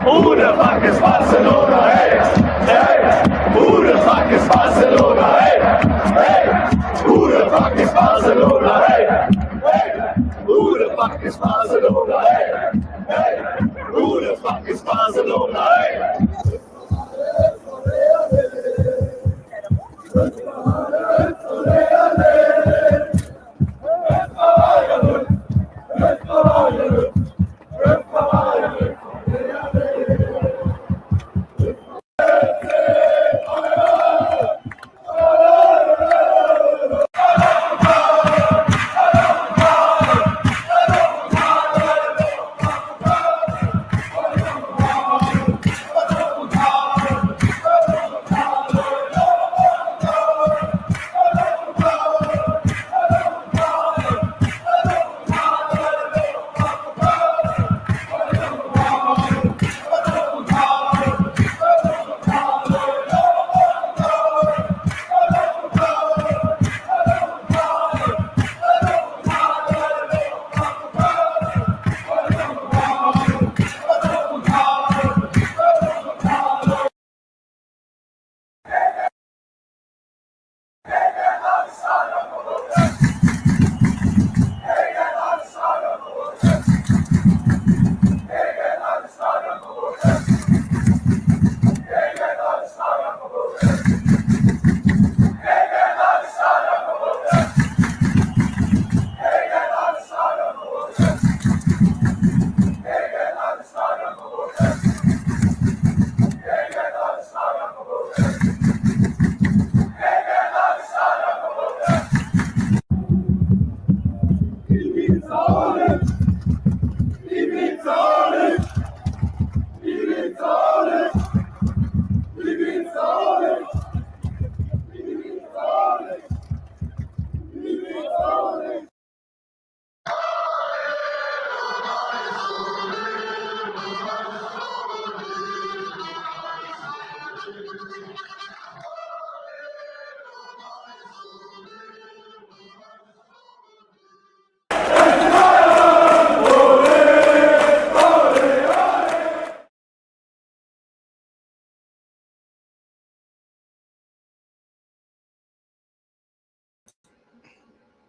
Who the fuck is Barcelona? Hey, hey. Who the fuck is Barcelona? Hey, hey. Who the fuck is Barcelona? Hey, hey. Who the fuck is Barcelona? Hey, hey. Who the fuck is Barcelona? Hey.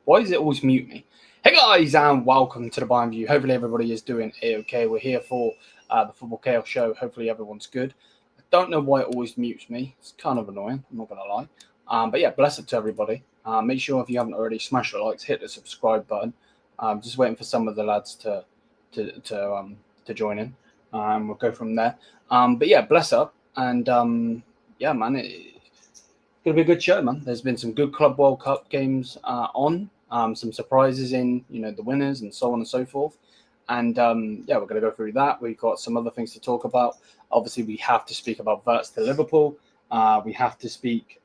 Why does it always mute me? Hey guys, and welcome to the Bayern View. Hopefully everybody is doing okay. We're here for the Football Chaos Show. Hopefully everyone's good. I don't know why it always mutes me. It's kind of annoying, I'm not going to lie. But yeah, bless it to everybody. Make sure if you haven't already, smash the likes, hit the subscribe button. Just waiting for some of the lads to join in. We'll go from there. But yeah, bless up. And yeah, man, it's going to be a good show, man. There's been some good Club World Cup games on. Some surprises in, the winners and so on and so forth. And yeah, we're going to go through that. We've got some other things to talk about. Obviously, we have to speak about Wirtz to Liverpool. We have to speak.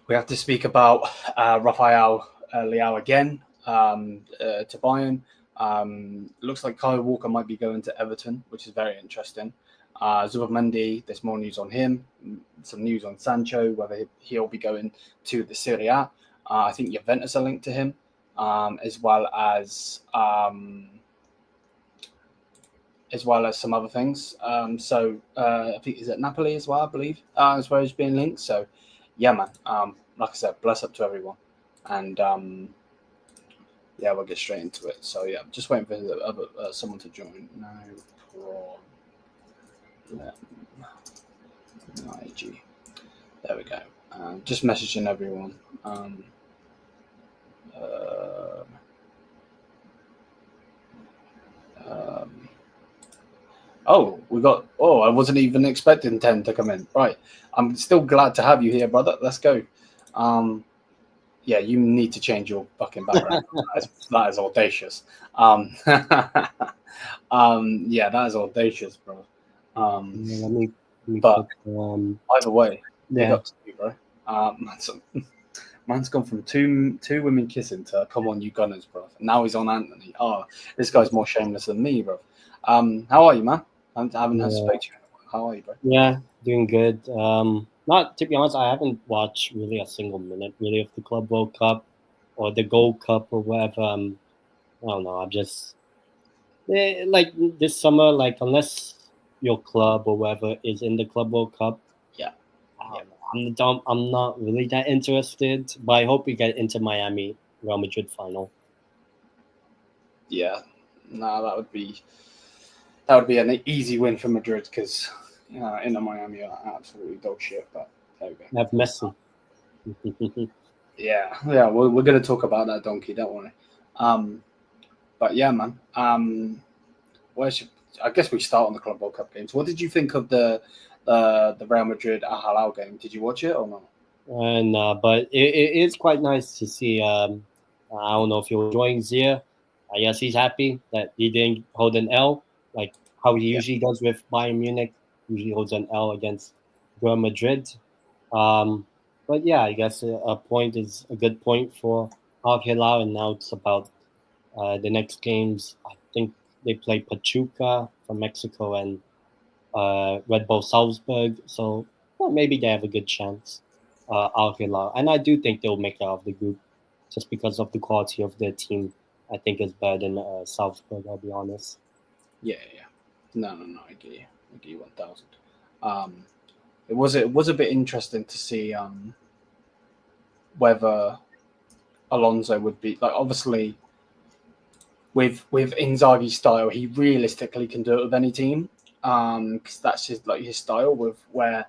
We have to speak about Rafael Leão again to Bayern. Looks like Kyle Walker might be going to Everton, which is very interesting. Zubi, there's more news on him. Some news on Sancho, whether he'll be going to the Serie A. I think Juventus are linked to him, as well as some other things. So I think is it Napoli as well, I believe, as well as being linked. So yeah, man. Like I said, bless up to everyone, and yeah, we'll get straight into it. So yeah, I'm just waiting for someone to join. No problem. IG. There we go. Just messaging everyone. We got. I wasn't even expecting 10 to come in. Right. I'm still glad to have you here, brother. Let's go. Yeah, you need to change your fucking background. that is audacious. Yeah, that is audacious, bro. Let me but put, either way, yeah, up to you, bro. Man's gone from two women kissing to come on, you gunners, bro. Now he's on Anthony. Oh, this guy's more shameless than me, bro. How are you, man? I haven't had to speak to you. How are you, bro? Yeah, doing good. Not to be honest, I haven't watched really a single minute really of the Club World Cup or the Gold Cup or whatever. I don't know. I'm just like this summer, like unless your club or whatever is in the Club World Cup. Yeah. I'm not really that interested, but I hope we get into Miami Real Madrid final. Yeah, no, that would be an easy win for Madrid because Inter Miami are absolutely dog shit. But there we go. Have Messi. yeah, we're going to talk about that donkey, don't worry. But yeah, man. I guess we start on the Club World Cup games. What did you think of the Real Madrid Al Hilal game? Did you watch it or not? But it is quite nice to see. I don't know if you're enjoying Zia. I guess he's happy that he didn't hold an L like how he usually does with Bayern Munich. Usually holds an L against Real Madrid. But yeah, I guess a point is a good point for Al Hilal, and now it's about the next games. I think they play Pachuca from Mexico and Red Bull Salzburg. So maybe they have a good chance. Al Hilal, and I do think they'll make it out of the group, just because of the quality of their team. I think it's better than Salzburg. I'll be honest. Yeah. No. I get you 1,000. It was a bit interesting to see whether Alonso would be like, obviously with Inzaghi's style, he realistically can do it with any team because that's his style. With where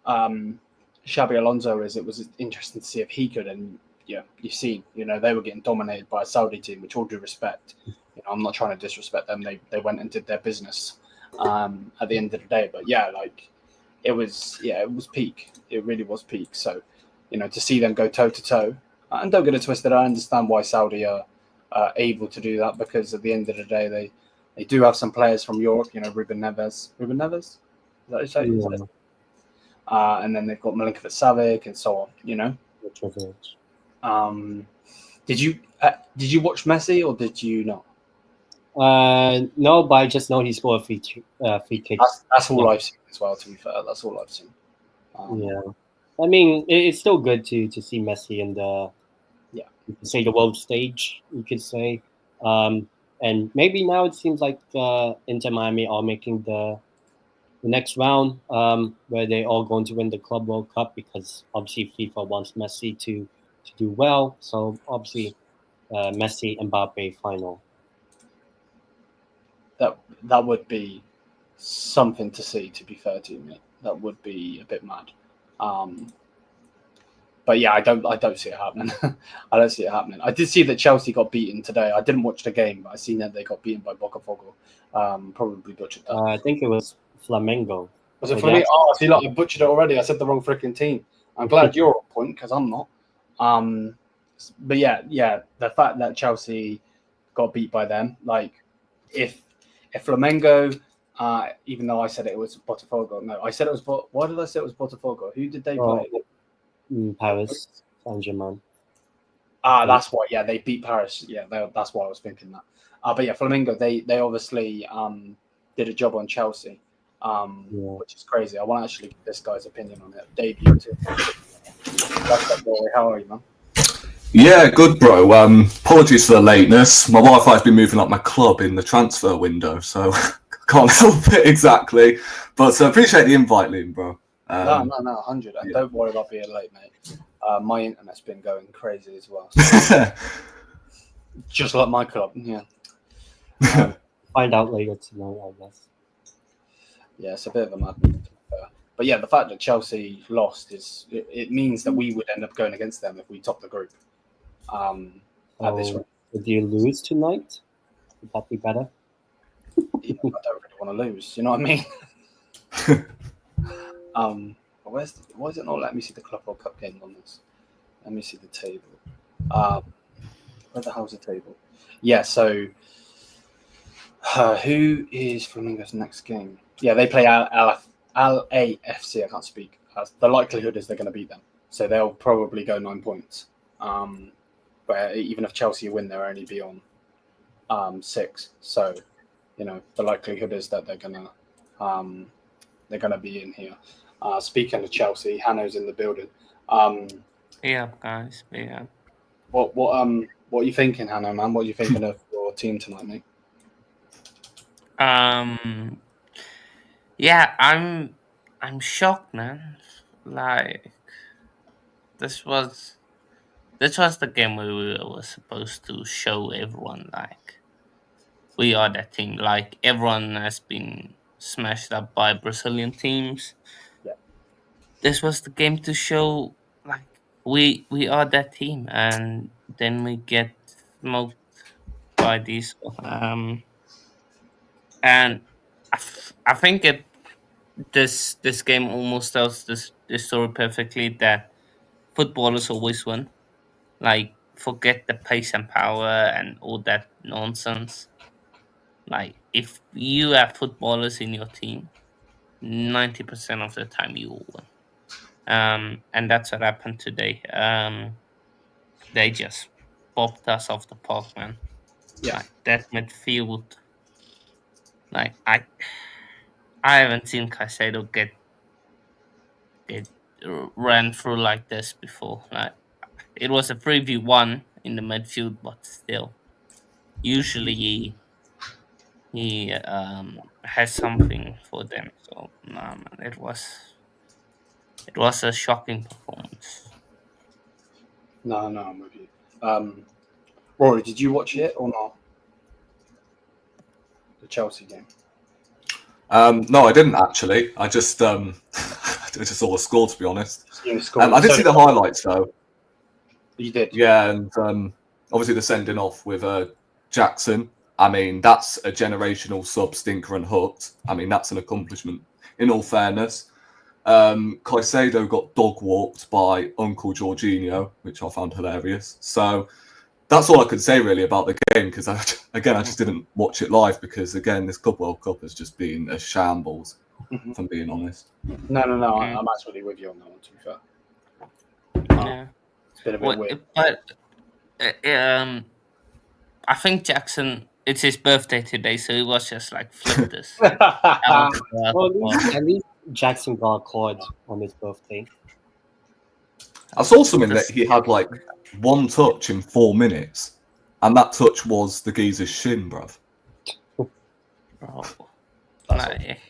Xabi Alonso is, it was interesting to see if he could. And yeah, you've seen, they were getting dominated by a Saudi team, which, all due respect, I'm not trying to disrespect them. They went and did their business at the end of the day. But yeah, like it was peak. It really was peak. So, to see them go toe to toe, and don't get it twisted, I understand why Saudi are able to do that, because at the end of the day, they do have some players from Europe. Ruben Neves. Is that his name? Yeah. And then they've got Milinkovic-Savic and so on. Did you watch Messi or did you not? No, but I just know he scored a free kick. That's all I've seen as well. To be fair, that's all I've seen. Yeah, I mean it's still good to see Messi in the you could say the world stage. You could say, and maybe now it seems like Inter Miami are making the next round where they all going to win the Club World Cup, because obviously FIFA wants Messi to do well. So obviously Messi Mbappe final. That would be something to see, to be fair to you, mate. That would be a bit mad. But yeah, I don't see it happening. I don't see it happening. I did see that Chelsea got beaten today. I didn't watch the game, but I seen that they got beaten by Botafogo. Probably butchered that. I think it was Flamengo. Was it Flamengo? Oh, I see, I butchered it already. I said the wrong freaking team. I'm glad you're on point, because I'm not. But yeah, the fact that Chelsea got beat by them. Like, if Flamengo, even though I said it was Botafogo, no, I said it was. Why did I say it was Botafogo? Who did they play? Paris Saint-Germain. That's why. Yeah, they beat Paris. Yeah, that's why I was thinking that. But yeah, Flamengo, they obviously did a job on Chelsea, which is crazy. I want to actually get this guy's opinion on it. Debut too. How are you, man? Yeah, good, bro. Apologies for the lateness. My Wi-Fi's been moving up my club in the transfer window, so can't help it exactly. But appreciate the invite, Liam, bro. No, 100. And don't worry about being late, mate. My internet's been going crazy as well. So just like my club, yeah. Find out later tonight, I guess. Yeah, it's a bit of a madness. But yeah, the fact that Chelsea lost it means that we would end up going against them if we top the group. At this rate. Would you lose tonight? Would that be better? Yeah, I don't really want to lose. You know what I mean? Why is it not letting me see the Club World Cup game on this? Let me see the table. Where the hell's the table? Yeah, so who is Flamengo's next game? Yeah, they play LAFC. I can't speak. The likelihood is they're going to beat them, so they'll probably go 9 points. Where even if Chelsea win, they'll only be on 6. So, the likelihood is that they're gonna be in here. Speaking of Chelsea, Hanno's in the building. Yeah, guys. Yeah. What are you thinking, Hanno, man? What are you thinking of your team tonight, mate? Yeah, I'm shocked, man. Like, this was the game where we were supposed to show everyone, like, we are that team. Like, everyone has been smashed up by Brazilian teams. Yeah. This was the game to show, like, we are that team, and then we get smoked by these. And I think this game almost tells this story perfectly, that footballers always win. Like, forget the pace and power and all that nonsense. Like, if you have footballers in your team, 90% of the time you will win. And that's what happened today. They just popped us off the park, man. Yeah. Like, that midfield. Like, I haven't seen Caicedo get ran through like this before. Like, it was a 3v1 in the midfield, but still, usually he has something for them. So man, it was a shocking performance. No, I'm with you. Rory, did you watch it or not? The Chelsea game. No, I didn't actually. I just I just saw the score, to be honest. I did see the highlights though. You did? Yeah, and obviously the sending off with Jackson. I mean, that's a generational sub, stinker and hooked. I mean, that's an accomplishment, in all fairness. Caicedo got dog walked by Uncle Jorginho, which I found hilarious. So that's all I could say really about the game, because I just didn't watch it live because, again, this Club World Cup has just been a shambles, if I'm being honest. No. I'm actually with you on that one, to be fair. Yeah. It's been a bit weird. But I think Jackson, it's his birthday today, so he was just like, flip this. Well, at least Jackson got caught on his birthday. I saw something that he had like one touch in 4 minutes, and that touch was the geezer's shin, bruv. Bro. Like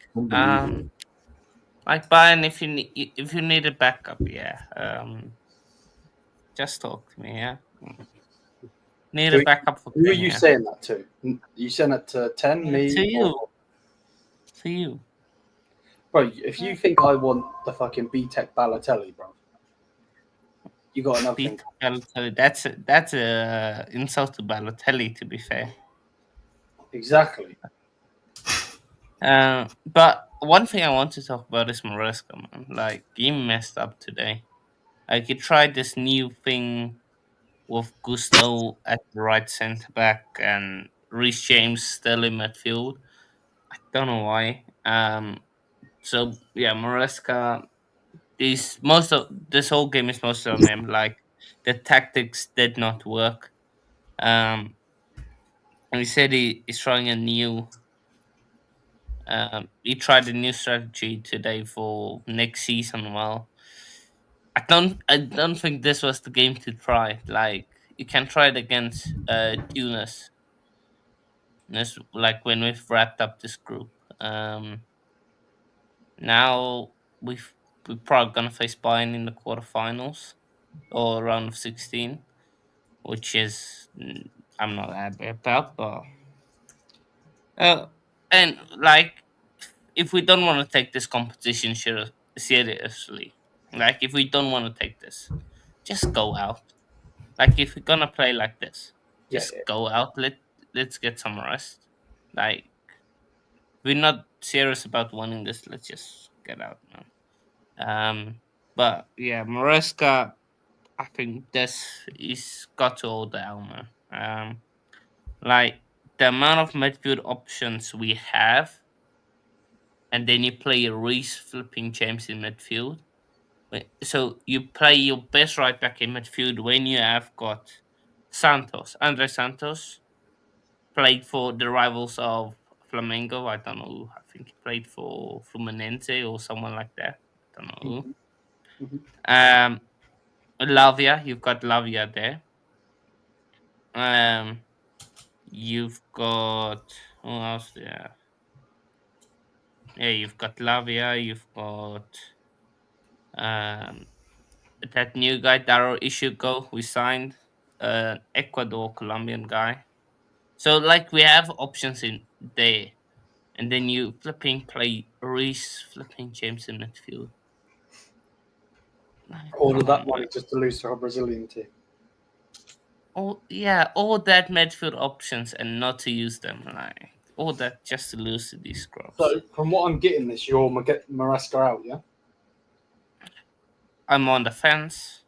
Bayern, if you need a backup, just talk to me, yeah. Need a backup for who are you saying that to? You saying that to 10, me? To you. To you. Bro, if you think I want the fucking B-Tech Balotelli, bro, you got another thing. Balotelli, that's a insult to Balotelli, to be fair. Exactly. But one thing I want to talk about is Maresca, man. Like, he messed up today. Like, he tried this new thing with Gusto at the right centre back and Reece James still in midfield. I don't know why. So yeah, Maresca. This whole game is mostly on him. Like the tactics did not work. Um, and he said he's trying a new. He tried a new strategy today for next season. Well, I don't think this was the game to try. Like you can try it against Tunis. This like when we've wrapped up this group. Now we're probably gonna face Bayern in the quarterfinals or round of 16, which is I'm not happy about, but uh, and like if we don't want to take this competition seriously, like if we don't want to take this, just go out. Like if we're gonna play like this, Yeah, just yeah. go out. Let's get some rest. Like we're not serious about winning this. Let's just get out now. But yeah, Maresca, I think this is got to hold the helmet. Like the amount of midfield options we have, and then you play Reese flipping James in midfield. So you play your best right back in midfield when you have got Andre Santos, played for the rivals of Flamengo. I don't know. I think he played for Fluminense or someone like that. I don't know. Mhm. Um, Lavia, you've got Lavia there. Um, you've got who else there? Yeah, you've got Lavia. You've got um that new guy Daro Ishuko we signed, Ecuador Colombian guy. So like we have options in there, and then you flipping play Reese flipping James in midfield. Like, All of come that on, money man. just to lose to a Brazilian team. Oh yeah, all that midfield options and not to use them. Like all that just to lose to these scrubs. So, from what I'm getting, this you're Maresca out, yeah? I'm on the fence.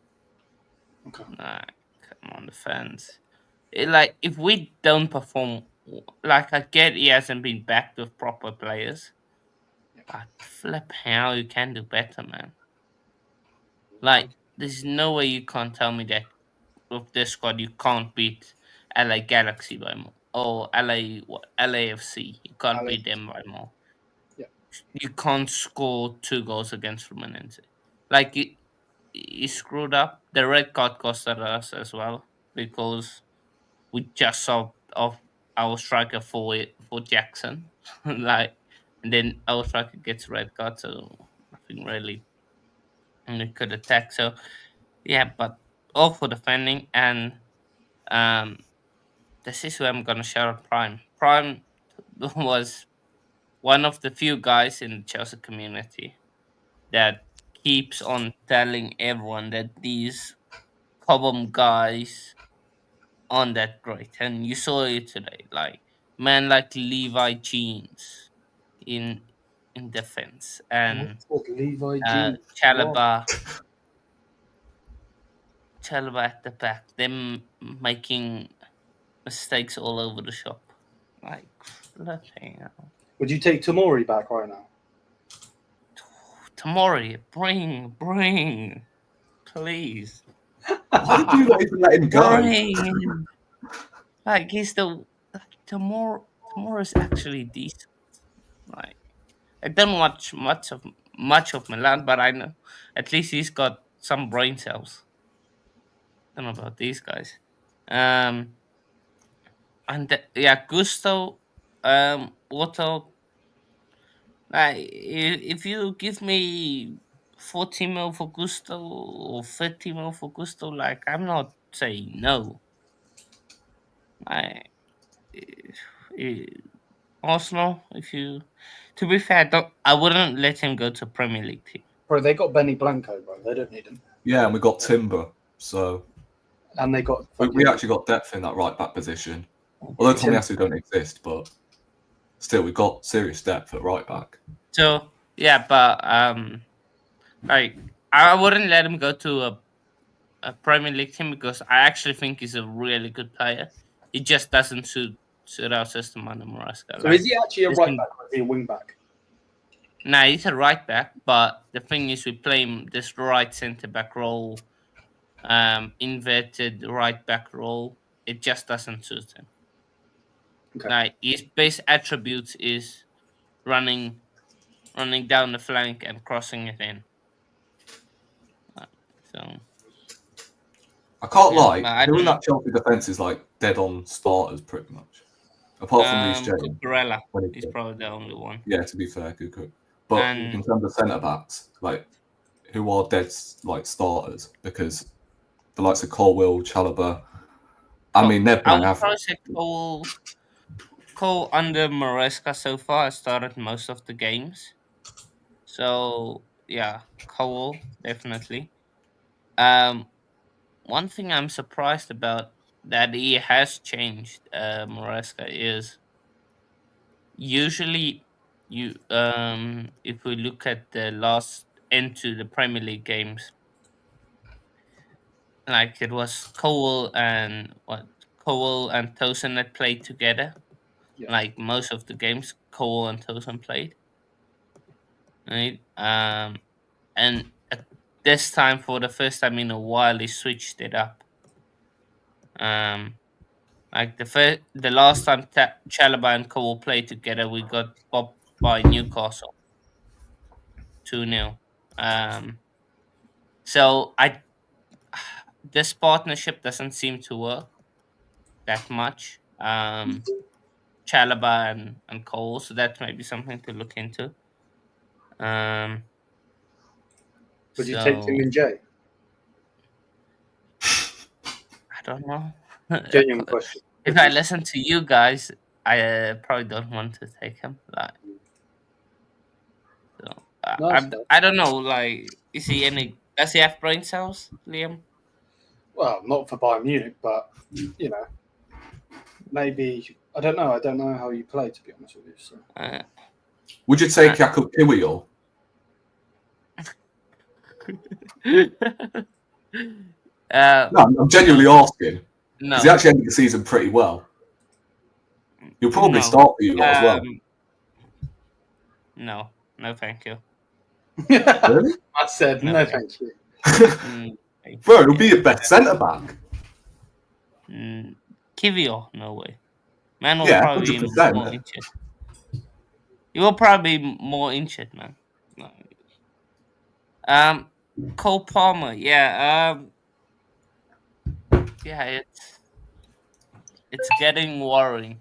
Okay. Like I'm on the fence. Like if we don't perform, like I get he hasn't been backed with proper players, but flip how you can do better, man. Like there's no way you can't tell me that with this squad you can't beat LA Galaxy by more or LAFC. You can't beat Alex. them by more. Yeah. You can't score 2 goals against Fluminense. Like you screwed up. The red card costed us as well because we just saw off our striker for Jackson, like, and then our striker gets red card, so nothing really, and we could attack. So yeah, but all for defending, and um, this is where I'm gonna shout out Prime. Prime was one of the few guys in the Chelsea community that keeps on telling everyone that these Cobham guys on that great, and you saw it today. Like man, like Levi Jeans in defense, and Levi G. Wow. Chalaba at the back. Them making mistakes all over the shop. Like flipping hell. Would you take Tamori back right now? Tamori, bring, please, Why did you not even let him go? bring. Like he's the like Tamori's actually decent. Like I don't watch much of Milan, but I know at least he's got some brain cells. Don't know about these guys. Um, yeah, Gusto, Otto. If you give me 40 mil for Gusto or 50 mil for Gusto, like I'm not saying no. I eh, Arsenal, if you, to be fair, I wouldn't let him go to Premier League team. Bro, they got Benny Blanco, bro. They don't need him. Yeah, and we got Timber, so And they got. we actually got depth in that right back position. Although Tomiyasu don't exist, but still we've got serious depth at right back. So yeah, but like I wouldn't let him go to a Premier League team because I actually think he's a really good player. He just doesn't suit our system under Maresca. So is he actually a right back or is he a wing back? Nah, he's a right back, but the thing is, we play him this right centre back role, inverted right back role. It just doesn't suit him. Okay. Like his base attributes is running down the flank and crossing it in. So I can't Yeah, lie. but I Who in don't that Chelsea defence is like dead on starters, pretty much. Apart from Reece James. Cucurella when he is played. probably the only one. Yeah, to be fair, good. But And- in terms of centre backs, like who are dead like starters, because the likes of Colwill, Chalobah, I mean they're I playing would average. probably say Cole under Maresca so far has started most of the games. So yeah, Cole definitely. One thing I'm surprised about that he has changed, Maresca, is usually if we look at the last into the Premier League games, like it was Cole and Tosin that played together. Yeah. Like most of the games, Cole and Tosin played. Right. And at this time, for the first time in a while, he switched it up. Like the last time Chalobah and Cole played together, we got popped by Newcastle 2-0. So this partnership doesn't seem to work that much. Chalobah and Cole, so that might be something to look into. Would you take Tim and Jay? I don't know. Genuine question. If I listen to you guys, I probably don't want to take him. Like, so, No, that's fair. I don't know. Like, is he any? Does he have brain cells, Liam? Well, not for Bayern Munich, but you know, maybe I don't know. I don't know how you play, to be honest with you. So. Would you take Jakub Kiwior? No, I'm genuinely asking. No, Because he actually ended the season pretty well. He'll probably No. start for you lot as well. No, thank you. Really? I said no, thank you. Bro, he'll be your best centre back. Kiwior, no way. Man will Yeah, probably be 100%. more injured. He will probably be more injured, man. No. Cole Palmer, yeah. Yeah, it's getting worrying.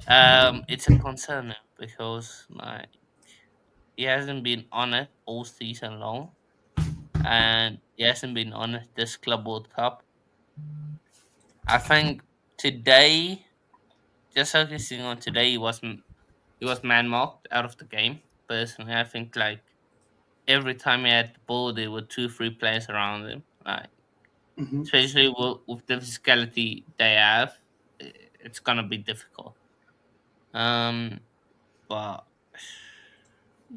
It's a concern now because like he hasn't been on it all season long, and he hasn't been on it this Club World Cup. I think today, just focusing on today, he was man marked out of the game. Personally, I think like every time he had the ball, there were 2-3 players around him. Like especially with the physicality they have, it's gonna be difficult. But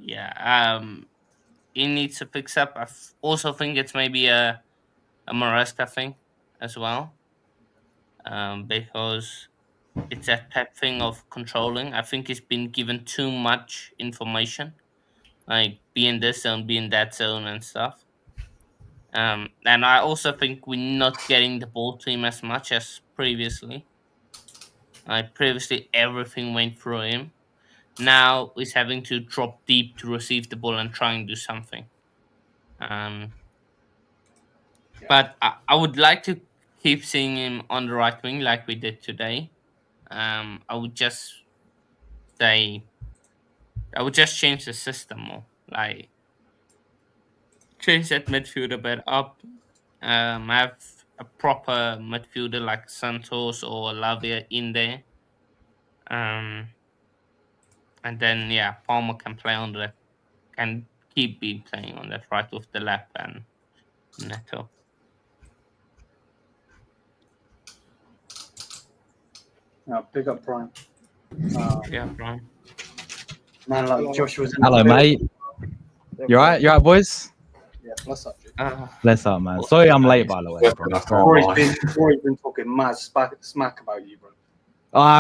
yeah, he needs to fix up. I also think it's maybe a Maresca thing as well, because it's that type thing of controlling. I think he's been given too much information, like be in this zone, be in that zone, and stuff. And I also think we're not getting the ball to him as much as previously. Like previously, everything went through him. Now he's having to drop deep to receive the ball and try and do something. But I would like to keep seeing him on the right wing like we did today. I would just change the system more. Like change that midfield a bit up. Have a proper midfielder like Santos or Lavia in there. And then Palmer can play on the can keep playing on that right with the left and Neto. Now pick up Brian. Brian. Man like Joshua's in Hello, the mate. You alright? You alright, boys? Yeah, bless up, Jake. Bless up, man. Sorry I'm late, by the way, bro. That's all Rory's right. been talking mad smack about you, bro.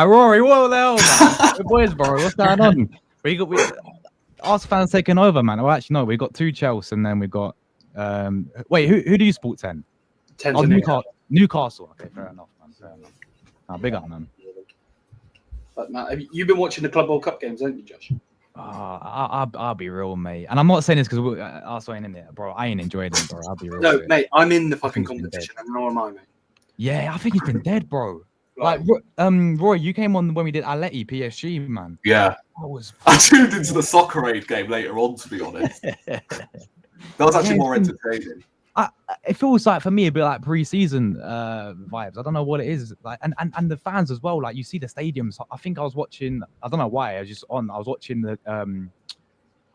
Rory, what the hell, man? Good boys, bro. What's going on? We Arsenal fans taking over, man. Well, actually, no, we got 2 Chelsea, and then we got wait, who do you support 10? Oh, Newcastle. Okay, fair enough, man. Fair enough. Big up, man. But man, you've been watching the Club World Cup games, haven't you, Josh? I'll be real, mate. And I'm not saying this because Arsenal ain't in it, bro. I ain't enjoyed it, bro. I'll be real. No, mate, I'm in the fucking competition, and nor am I, mate. Yeah, I think he's been dead, bro. Like, Roy, you came on when we did Atleti PSG, man. Yeah. I tuned into the Soccer Aid game later on, to be honest. That was actually more entertaining. It feels like, for me, a bit like pre-season vibes. I don't know what it is. Like, and the fans as well. Like, you see the stadiums. I think I was watching. I don't know why. I was watching the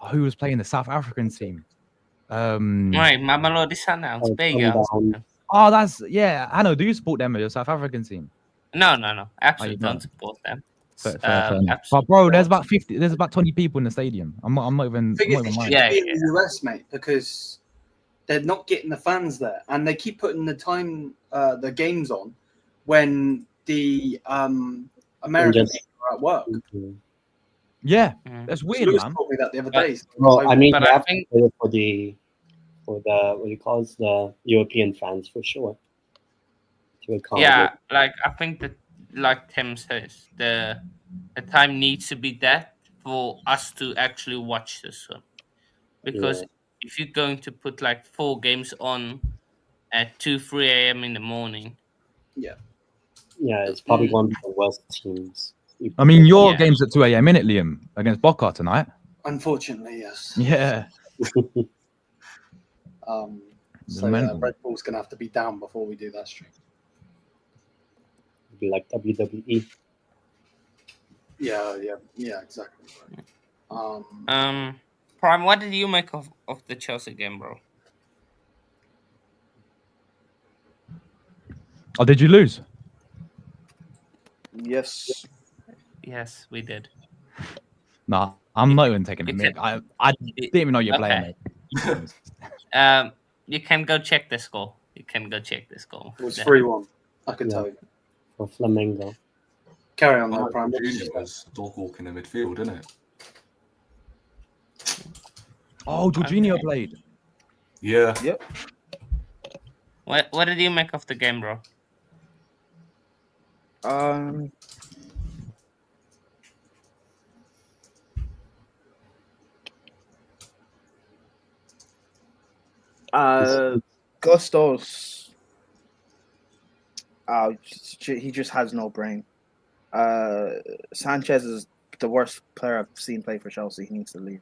who was playing the South African team. Right, Mamelodi Sundowns. There you go. Oh, I know. Do you support them as your South African team? No. Absolutely don't support them. Fair but bro, there's about 20 people in the stadium. I'm not even lying. Yeah, in the US, mate, because they're not getting the fans there, and they keep putting the games on when the American people are at work. Yeah, that's weird, Lewis man. told me that the other day. Well, I mean, but I I think for the what you call it, the European fans for sure. Yeah, like I think that, like Tim says, the time needs to be there for us to actually watch this one, because if you're going to put like 4 games on at 2-3 a.m. in the morning, yeah, it's probably one of the worst teams. I mean, your game's at 2 a.m. innit, Liam, against Boca tonight? Unfortunately, yes. Yeah. So Red Bull's gonna have to be down before we do that stream. Be like WWE. Yeah, exactly. Prime, what did you make of the Chelsea game, bro? Oh, did you lose? Yes, we did. Nah, I'm not even taking a minute. I didn't even know you're playing, mate. You can go check the score. It was 3-1. I can tell you. For Flamengo. Carry on, though, Prime. Junior was dog walking in midfield, isn't it? Oh, Jorginho played. Yeah. Yep. What did you make of the game, bro? Gustos, he just has no brain. Sanchez is the worst player I've seen play for Chelsea. He needs to leave.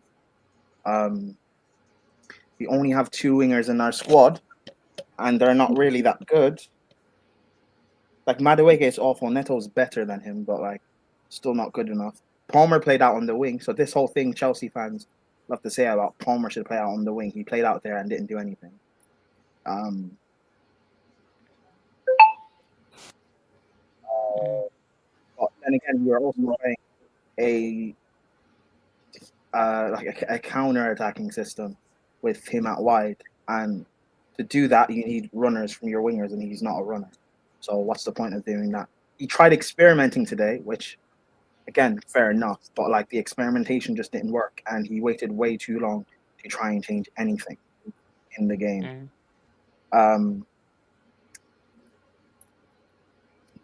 We only have 2 wingers in our squad, and they're not really that good. Like, Madueke is awful. Neto's better than him, but like, still not good enough. Palmer played out on the wing, so this whole thing Chelsea fans love to say about Palmer should play out on the wing. He played out there and didn't do anything. But then again, we are also playing a counter-attacking system with him out wide, and to do that, you need runners from your wingers, and he's not a runner. So what's the point of doing that? He tried experimenting today, which, again, fair enough, but like the experimentation just didn't work, and he waited way too long to try and change anything in the game.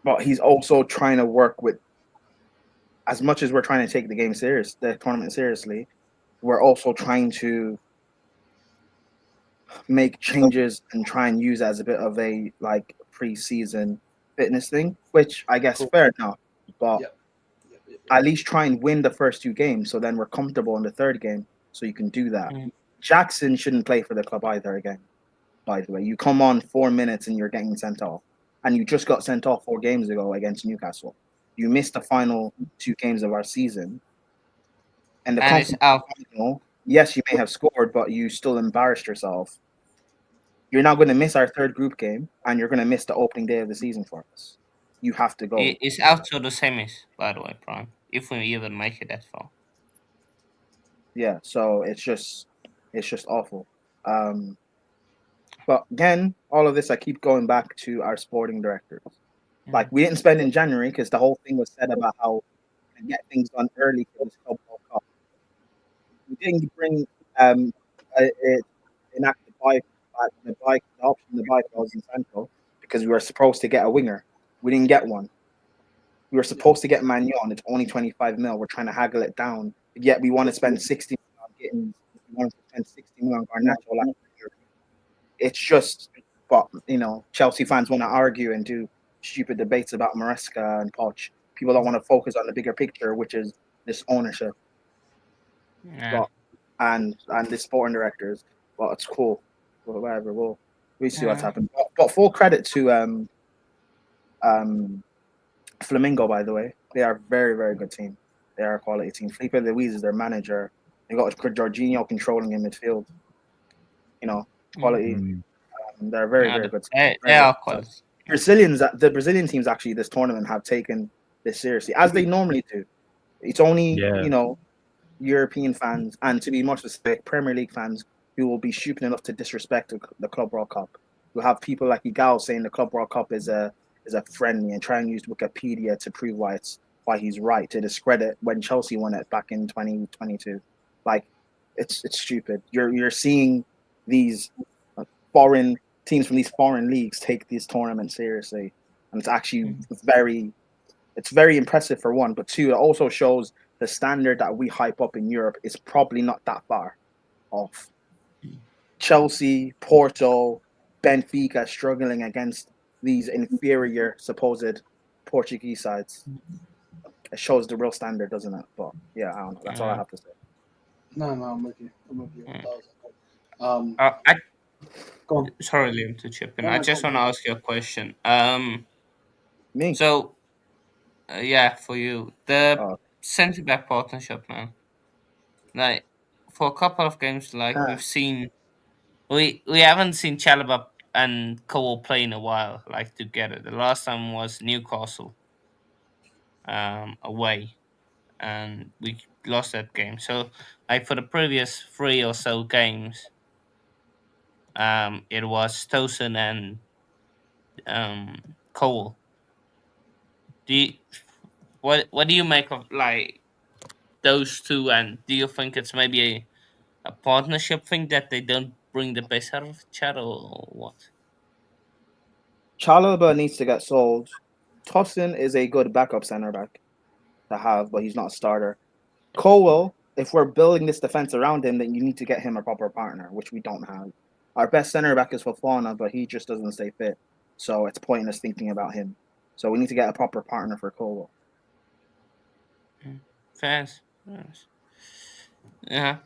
But he's also trying to work with, as much as we're trying to take the tournament seriously, we're also trying to make changes and try and use it as a bit of a like pre-season fitness thing, which I guess fair enough, but at least try and win the first 2 games, so then we're comfortable in the 3rd game, so you can do that. Jackson shouldn't play for the club either again, by the way. You come on 4 minutes and you're getting sent off, and you just got sent off 4 games ago against Newcastle. You missed the final 2 games of our season, and it's out. Yes, you may have scored, but you still embarrassed yourself. You're now going to miss our 3rd group game, and you're going to miss the opening day of the season for us. You have to go. It's out to the semis, by the way, Prime. If we even make it that far. Yeah, so it's just awful. But again, all of this, I keep going back to our sporting directors. Like, we didn't spend in January because the whole thing was said about how we can get things done early for this Club World Cup. We didn't bring enact the option to buy Carlos and Sancho because we were supposed to get a winger. We didn't get one. We were supposed to get Magnon. It's only 25 mil. We're trying to haggle it down. Yet we want to spend 60 mil on getting. We want to spend 60 mil on Garnacho. It's just, but Chelsea fans want to argue and do stupid debates about Maresca and Poch. People don't want to focus on the bigger picture, which is this ownership. Yeah. And the sporting directors. Well, it's cool. Well, whatever. We'll see what's happened. But full credit to Flamingo, by the way. They are a very, very good team. They are a quality team. Felipe Luis is their manager. They got Jorginho controlling in midfield. Quality. They're a very, very good team. They are quality. The Brazilian teams actually this tournament have taken this seriously, as they normally do. It's only European fans, and to be more specific, Premier League fans who will be stupid enough to disrespect the Club World Cup. You'll have people like Igal saying the Club World Cup is a friendly and try and use Wikipedia to prove why he's right, to discredit when Chelsea won it back in 2022. Like, it's stupid. You're seeing these foreign teams from these foreign leagues take these tournaments seriously, and it's actually very impressive for one, but two, it also shows the standard that we hype up in Europe is probably not that far off. Chelsea, Porto, Benfica struggling against these inferior supposed Portuguese sides. It shows the real standard, doesn't it? But yeah, I don't know. That's all I have to say. No, I'm with you. Go on. Sorry, Liam, to chip in. I just want to ask you a question. Me? So, for you, the centre back partnership, man. Like, for a couple of games, we've seen, we haven't seen Chalobah and Cole play in a while, together. The last time was Newcastle, away, and we lost that game. So, for the previous 3 or so games, it was Tosin and Cole. What do you make of those two, and do you think it's maybe a partnership thing that they don't bring the best out of each other, or what? Chalobah needs to get sold. Tosin is a good backup center back to have, but he's not a starter. Cole, if we're building this defense around him, then you need to get him a proper partner, which we don't have. Our best center back is Fofana, but he just doesn't stay fit, so it's pointless thinking about him. So we need to get a proper partner for Cole. Fast. Yeah.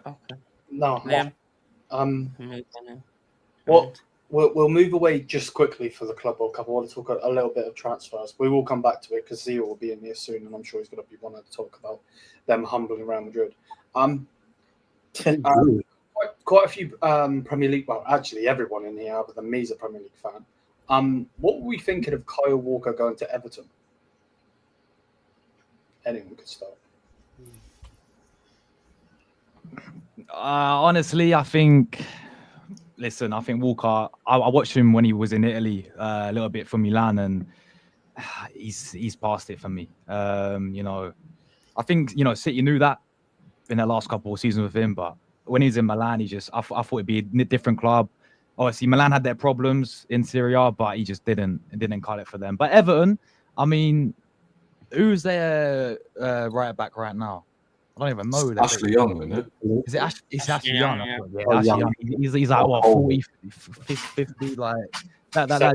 Okay. No. Yeah. Well, we'll move away just quickly for the Club World Cup. I want to talk a little bit of transfers. We will come back to it because Zio will be in here soon, and I'm sure he's going to be wanting to talk about them humbling Real Madrid. Quite a few Premier League. Well, actually, everyone in here other than me is a Premier League fan. What were we thinking of Kyle Walker going to Everton? Anyone could start. Honestly, I think Walker. I watched him when he was in Italy a little bit for Milan, and he's past it for me. I think City knew that in their last couple of seasons with him, but when he was in Milan, I thought it'd be a different club. Obviously, Milan had their problems in Serie A, but he just didn't cut it for them. But Everton, I mean, who's their right back right now? I don't even know. Ashley Young, isn't it? Is it it's Ashley Young? Yeah. Ashley Young. He's like what, 40, 50, like that guy.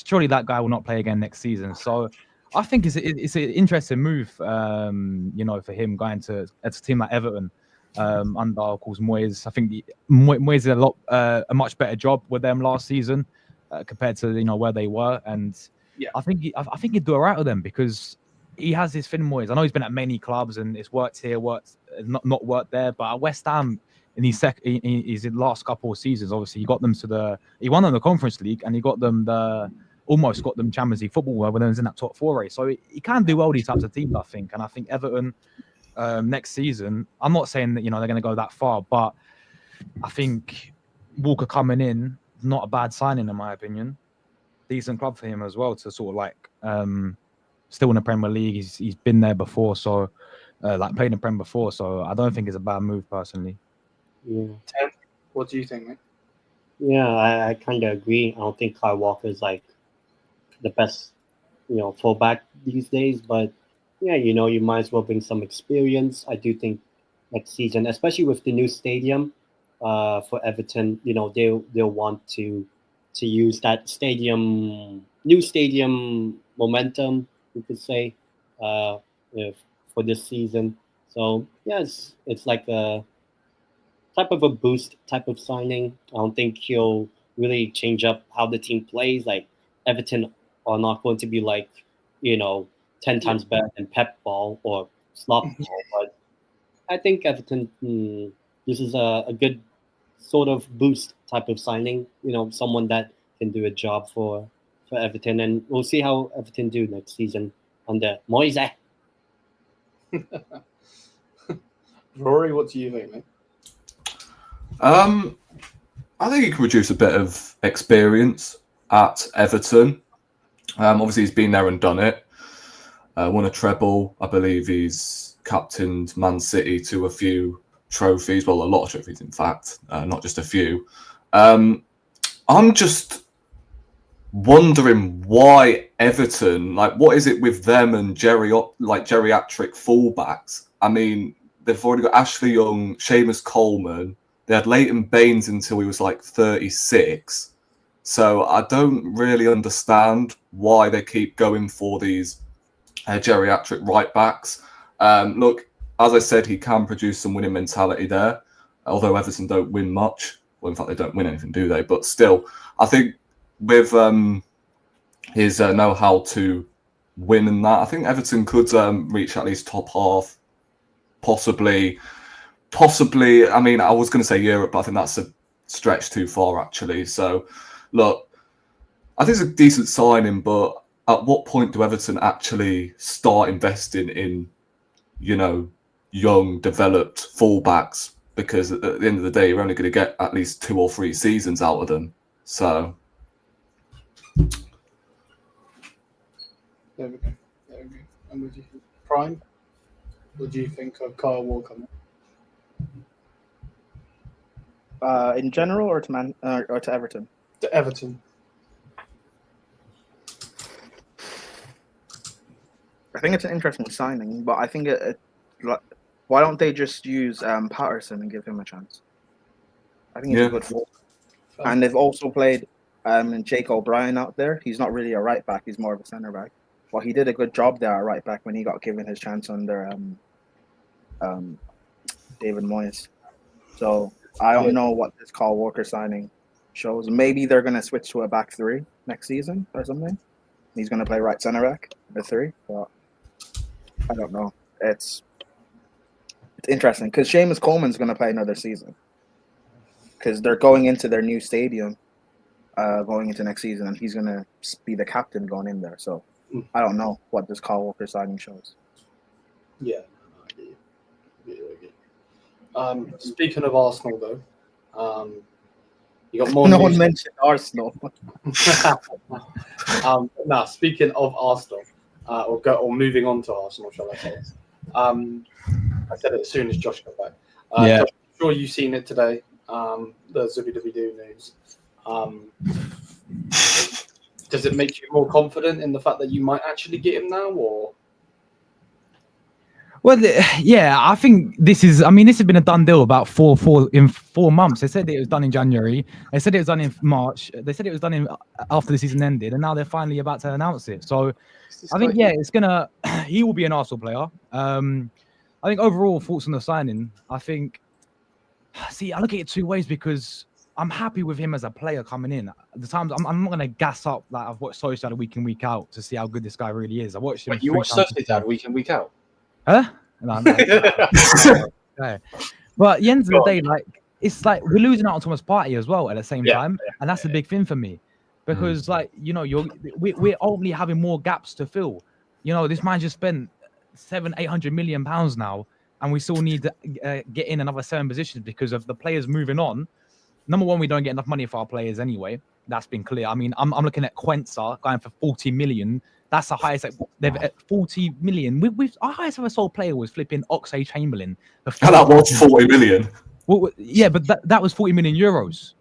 Surely that guy will not play again next season. So I think it's an interesting move, for him going to a team like Everton under, of course, Moyes. I think Moyes did a much better job with them last season compared to where they were, and I think he'd do all right with them because he has this thing, Moyes. I know he's been at many clubs and it's worked here, not worked there, but at West Ham in his last couple of seasons, obviously he got them he won them the Conference League and he got them almost got them Champions League football when they was in that top 4 race. So he can do well these types of teams, I think. And I think Everton next season, I'm not saying that they're going to go that far, but I think Walker coming in, not a bad signing in my opinion. Decent club for him as well to sort of like still in the Premier League. He's been there before, so like played in the Prem before. So I don't think it's a bad move personally. Yeah. Tim, what do you think, mate? Yeah, I kind of agree. I don't think Kyle Walker is like the best, fullback these days. But yeah, you might as well bring some experience. I do think next season, especially with the new stadium for Everton, they'll want to use that new stadium momentum, we could say, for this season. So yeah, it's like a type of a boost type of signing. I don't think he'll really change up how the team plays. Like Everton are not going to be like, 10 times better than Pep ball or slop ball. But I think Everton, this is a good sort of boost type of signing. Someone that can do a job for Everton, and we'll see how Everton do next season under Moise. Rory, what do you think, mate? I think he can produce a bit of experience at Everton. Obviously, he's been there and done it. Won a treble. I believe he's captained Man City to a few trophies. Well, a lot of trophies, in fact, not just a few. I'm just wondering why Everton, like, what is it with them and geriatric fullbacks? I mean, they've already got Ashley Young, Seamus Coleman. They had Leighton Baines until he was like 36. So I don't really understand why they keep going for these geriatric right backs. Look, as I said, he can produce some winning mentality there, although Everton don't win much. Well, in fact, they don't win anything, do they? But still, I think with his know-how to win and that, I think Everton could reach at least top half, possibly. I mean, I was going to say Europe, but I think that's a stretch too far, actually. So, look, I think it's a decent signing, but at what point do Everton actually start investing in, young, developed fullbacks? Because at the end of the day, you're only going to get at least 2 or 3 seasons out of them. So, there we go. And would you Prime? What do you think of Kyle Walker? In general, or to Everton? To Everton. I think it's an interesting signing, but I think why don't they just use Patterson and give him a chance? I think he's a good forward. And they've also played Jake O'Brien out there. He's not really a right back; he's more of a centre back. Well, he did a good job there at right back when he got given his chance under David Moyes. So I don't know what this Kyle Walker signing shows. Maybe they're going to switch to a back 3 next season or something. He's going to play right centre back, the 3. But I don't know. It's interesting because Seamus Coleman's going to play another season because they're going into their new stadium going into next season, and he's going to be the captain going in there. So I don't know what this Kyle Walker signing shows. Yeah. Speaking of Arsenal, though, you got more. No one mentioned Arsenal. Speaking of Arsenal, or moving on to Arsenal, shall I say? I said it as soon as Josh got back. Yeah. Josh, I'm sure you've seen it today. The Zubi news. Does it make you more confident in the fact that you might actually get him now, or? Well, yeah, I think this has been a done deal about 4 months. They said it was done in January. They said it was done in March. They said it was done after the season ended, and now they're finally about to announce it. So I think, he will be an Arsenal player. I think overall thoughts on the signing, I look at it 2 ways because I'm happy with him as a player coming in. At the times, I'm not going to gas up like I've watched Sociedad week in, week out to see how good this guy really is. I watched him. Wait, you watch Sociedad week in, week out? Huh? No. Okay. But at the end of the day, like it's like we're losing out on Thomas Partey as well at the same time, and that's a big thing for me because we're only having more gaps to fill. This man just spent £700-800 million now, and we still need to get in another 7 positions because of the players moving on. Number one, we don't get enough money for our players anyway. That's been clear. I mean, I'm looking at Quenza going for 40 million. That's the highest they've at 40 million. Our highest ever sold player was flipping Oxlade-Chamberlain. And that was 40 million. Well, yeah, but that was 40 million euros.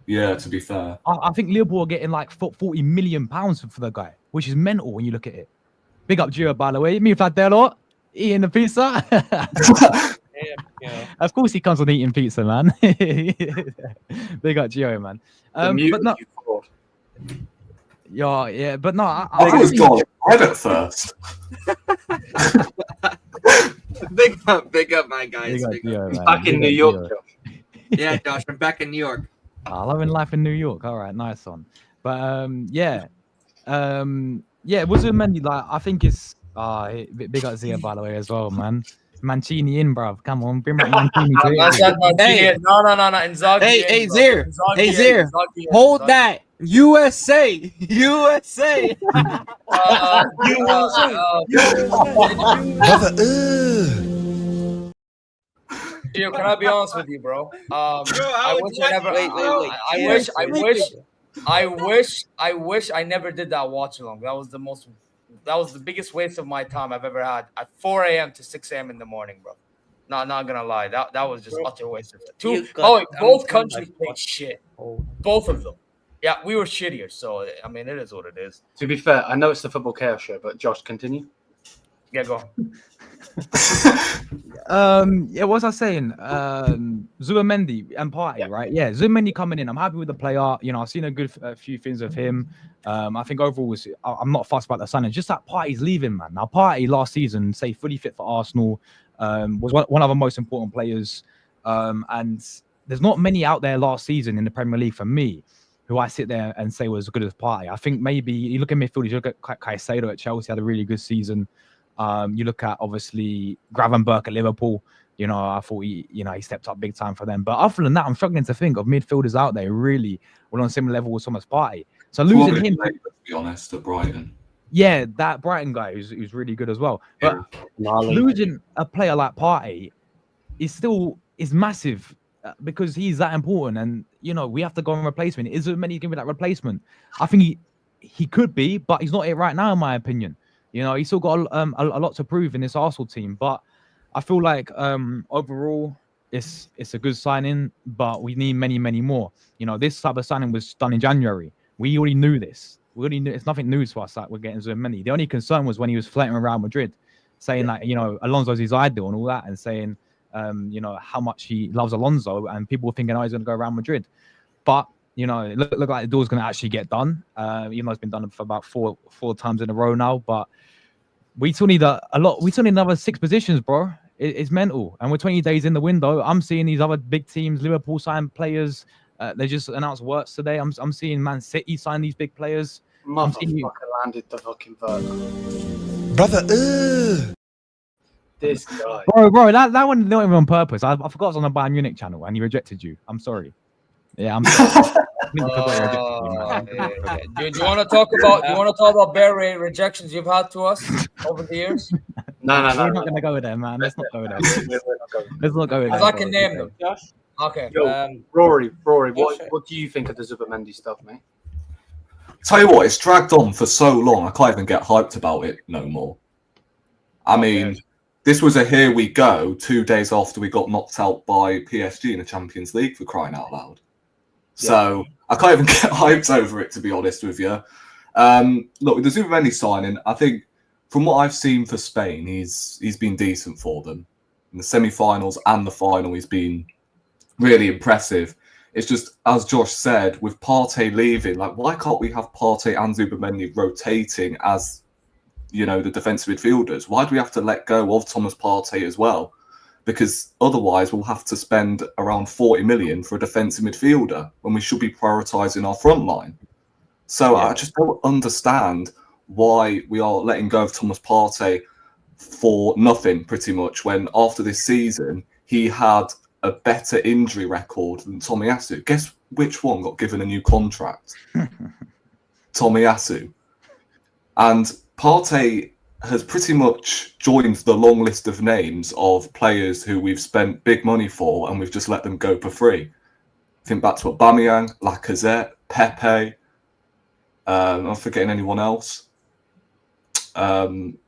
Yeah, to be fair. I think Liverpool are getting like 40 million pounds for the guy, which is mental when you look at it. Big up Gio, by the way. Me Fratello, eating the pizza. Yeah. Of course he comes on eating pizza, man. Big up Gio, man. But no, yeah, but no. I was gone right at first. Big up, my guys. Big up Gio, man. Back in New York, Josh. Yeah, Josh, I'm back in New York. I loving life in New York. All right, nice one. But yeah, was it Mendy? Like, I think it's big up Zia, by the way, as well, man. Mancini in, bruv. Come on, bring back Mancini. Hey. No. Inzaghi. Hey, Zir. Hey, Zir. Hold that. USA. Gio, can I be honest with you, bro? I wish I never did that watch along. That was the biggest waste of my time I've ever had. At 4 a.m. to 6 a.m. in the morning, bro. Not gonna lie, that was just utter waste of time. Both countries played shit. Both of them. Yeah, we were shittier. So I mean, it is what it is. To be fair, I know it's the Football Chaos show, but Josh, continue. Yeah, go. Yeah, what was I saying? Zubimendi and Party, right? Yeah, Zubimendi coming in. I'm happy with the player. You know, I've seen a few things of him. I think overall I'm not fussed about the signing. Just that Party's leaving, man. Now, Party last season, say fully fit for Arsenal, was one of the most important players. And there's not many out there last season in the Premier League for me who I sit there and say was as good as Party. I think maybe you look at midfield, you look at Caicedo at Chelsea, had a really good season. You look at obviously Gravenberch at Liverpool. You know, I thought he stepped up big time for them. But other than that, I'm struggling to think of midfielders out there who really were on a similar level with Thomas Partey. So losing him, to be honest, at Brighton. Yeah, that Brighton guy who's really good as well. But losing a player like Partey is massive because he's that important. And you know, we have to go on replacement. Is there many give me that replacement? I think he could be, but he's not it right now, in my opinion. You know, he's still got a lot to prove in this Arsenal team, but I feel like overall it's a good signing, but we need many more. You know, this type of signing was done in January. We already knew this. We already knew it's nothing new to us that we're getting so many. The only concern was when he was flirting with Real Madrid, saying like, you know, Alonso's his idol and all that, and saying, you know, how much he loves Alonso, and people were thinking, oh, he's going to go Real Madrid, but you know, it look like the door's going to actually get done. Even though it's been done for about four times in a row now. But we still need a lot. We still need another 6 positions, bro. It's mental. And we're 20 days in the window. I'm seeing these other big teams, Liverpool sign players. They just announced works today. I'm seeing Man City sign these big players. Motherfucker landed the fucking verb. Brother, This guy. Bro, that one not even on purpose. I forgot it was on the Bayern Munich channel and he rejected you. I'm sorry. Yeah, I'm sorry. Do you want to talk about bare rejections you've had to us over the years? No. We're not gonna go with there, man. Let's not go with there. Let's not go with there. I can name them. Okay. Yo, Rory, what do you think of the Zubimendi stuff, mate? Tell you what, it's dragged on for so long, I can't even get hyped about it no more. I mean, this was a here we go 2 days after we got knocked out by PSG in the Champions League, for crying out loud. So I can't even get hyped over it, to be honest with you. Look, with the Zubimendi signing, I think from what I've seen for Spain, he's been decent for them. In the semi-finals and the final, he's been really impressive. It's just, as Josh said, with Partey leaving, like, why can't we have Partey and Zubimendi rotating as, you know, the defensive midfielders? Why do we have to let go of Thomas Partey as well? Because otherwise we'll have to spend around 40 million for a defensive midfielder when we should be prioritising our front line. So I just don't understand why we are letting go of Thomas Partey for nothing, pretty much, when after this season he had a better injury record than Tomiyasu. Guess which one got given a new contract? Tomiyasu. And Partey has pretty much joined the long list of names of players who we've spent big money for and we've just let them go for free. Think back to Aubameyang, Lacazette, Pepe. I'm forgetting anyone else. I'm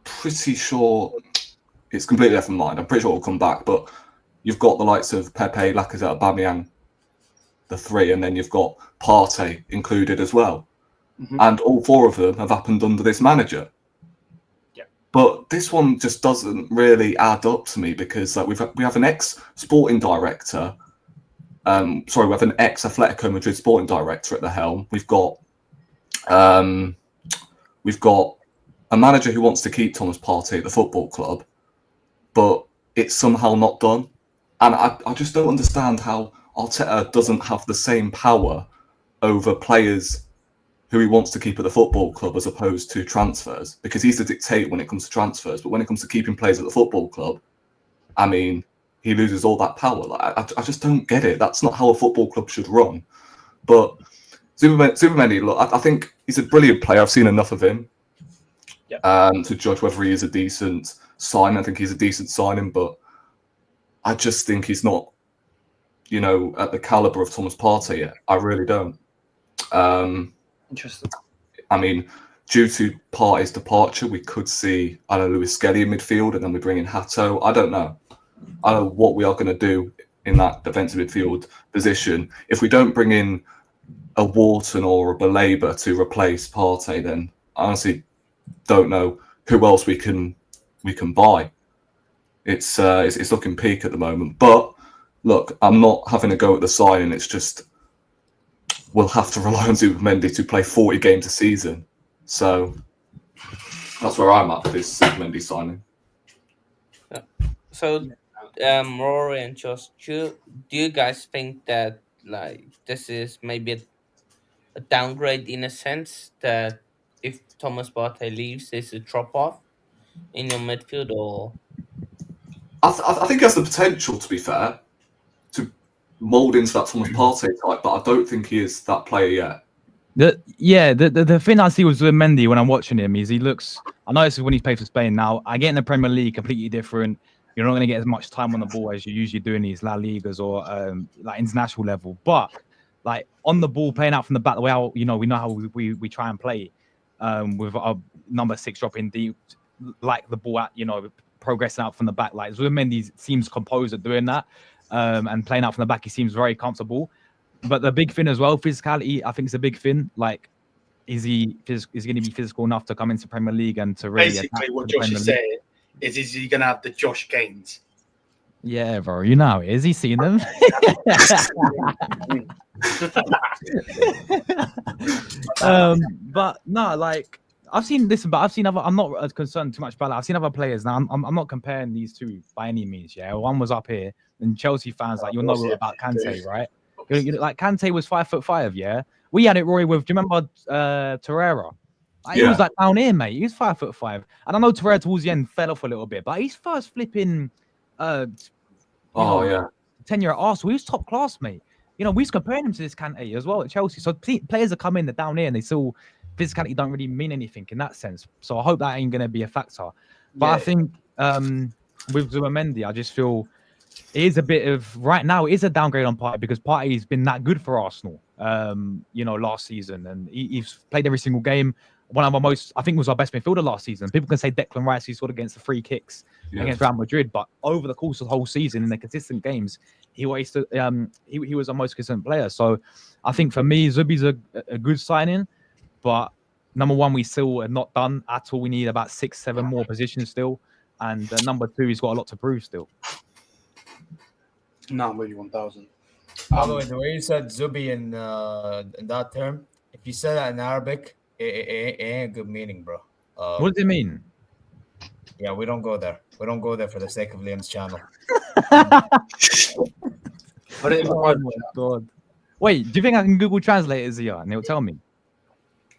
pretty sure it's completely left my mind. I'm pretty sure it'll come back, but you've got the likes of Pepe, Lacazette, Aubameyang, the three, and then you've got Partey included as well. Mm-hmm. And all four of them have happened under this manager. Yeah. But this one just doesn't really add up to me because we have an ex-sporting director. We have an ex-Atletico Madrid sporting director at the helm. We've got a manager who wants to keep Thomas Partey at the football club, but it's somehow not done. And I just don't understand how Arteta doesn't have the same power over players who he wants to keep at the football club as opposed to transfers, because he's the dictator when it comes to transfers. But when it comes to keeping players at the football club, I mean, he loses all that power. Like, I just don't get it. That's not how a football club should run. But Zubi, look, I think he's a brilliant player. I've seen enough of him to judge whether he is a decent signing. I think he's a decent signing, but I just think he's not, at the caliber of Thomas Partey yet. I really don't. Interesting. I mean, due to Partey's departure, we could see, Lewis Skelly in midfield, and then we bring in Hato. I don't know. I don't know what we are going to do in that defensive midfield position. If we don't bring in a Wharton or a Baleba to replace Partey, then I honestly don't know who else we can buy. It's looking peak at the moment. But look, I'm not having a go at the signing. It's just we'll have to rely on Zubi to play 40 games a season. So that's where I'm at for this Zubi signing. So, Rory and Josh, do you guys think that this is maybe a downgrade in a sense, that if Thomas Partey leaves, there's a drop off in your midfield, or? I think he has the potential, to be fair, to mould into that Thomas Partey type, but I don't think he is that player yet. The thing I see with Zubi when I'm watching him is he looks. I noticed when he's played for Spain. Now I get in the Premier League, completely different. You're not going to get as much time on the ball as you usually do in these La Ligas or international level. But on the ball, playing out from the back, the way we know how we try and play with our number 6 dropping deep, the ball at progressing out from the back. Zubi seems composed at doing that and playing out from the back. He seems very comfortable. But the big thing as well, physicality, I think it's a big thing. Is he going to be physical enough to come into Premier League and to really basically what Josh is saying is he going to have the Josh Gaines? Yeah, bro. How it is. He's seen them. But no, I've seen this, but I've seen other. I'm not concerned too much about that. I've seen other players now. I'm not comparing these two by any means. Yeah, one was up here, and Chelsea fans you'll know about Kante, right? Kante was 5'5", yeah. We had it, Roy. With do you remember Torreira? He was down here, mate. He was 5'5", and I know Torreira towards the end fell off a little bit, but he's first flipping. 10-year at Arsenal, he was top class, mate. We was comparing him to this Kante as well at Chelsea. So players are coming, they're down here, and they still physicality don't really mean anything in that sense. So I hope that ain't going to be a factor. But I think with Zubi, I just feel it is a bit of right now. It is a downgrade on Partey because Partey's been that good for Arsenal. Last season, and he's played every single game. One of our most, I think, was our best midfielder last season. People can say Declan Rice, he scored against the free kicks against Real Madrid, but over the course of the whole season in the consistent games, he was our most consistent player. So I think for me, Zubi's a good signing, but number one, we still are not done at all. We need about 6-7 more positions still, and number two, he's got a lot to prove still. No, I'm really 1,000. By the way, the way you said Zubi in that term, if you said that in Arabic, it ain't a good meaning, bro. What does it mean? Yeah, we don't go there. We don't go there for the sake of Liam's channel. Oh my god! Wait, do you think I can Google Translate it, Zia, and it'll tell me?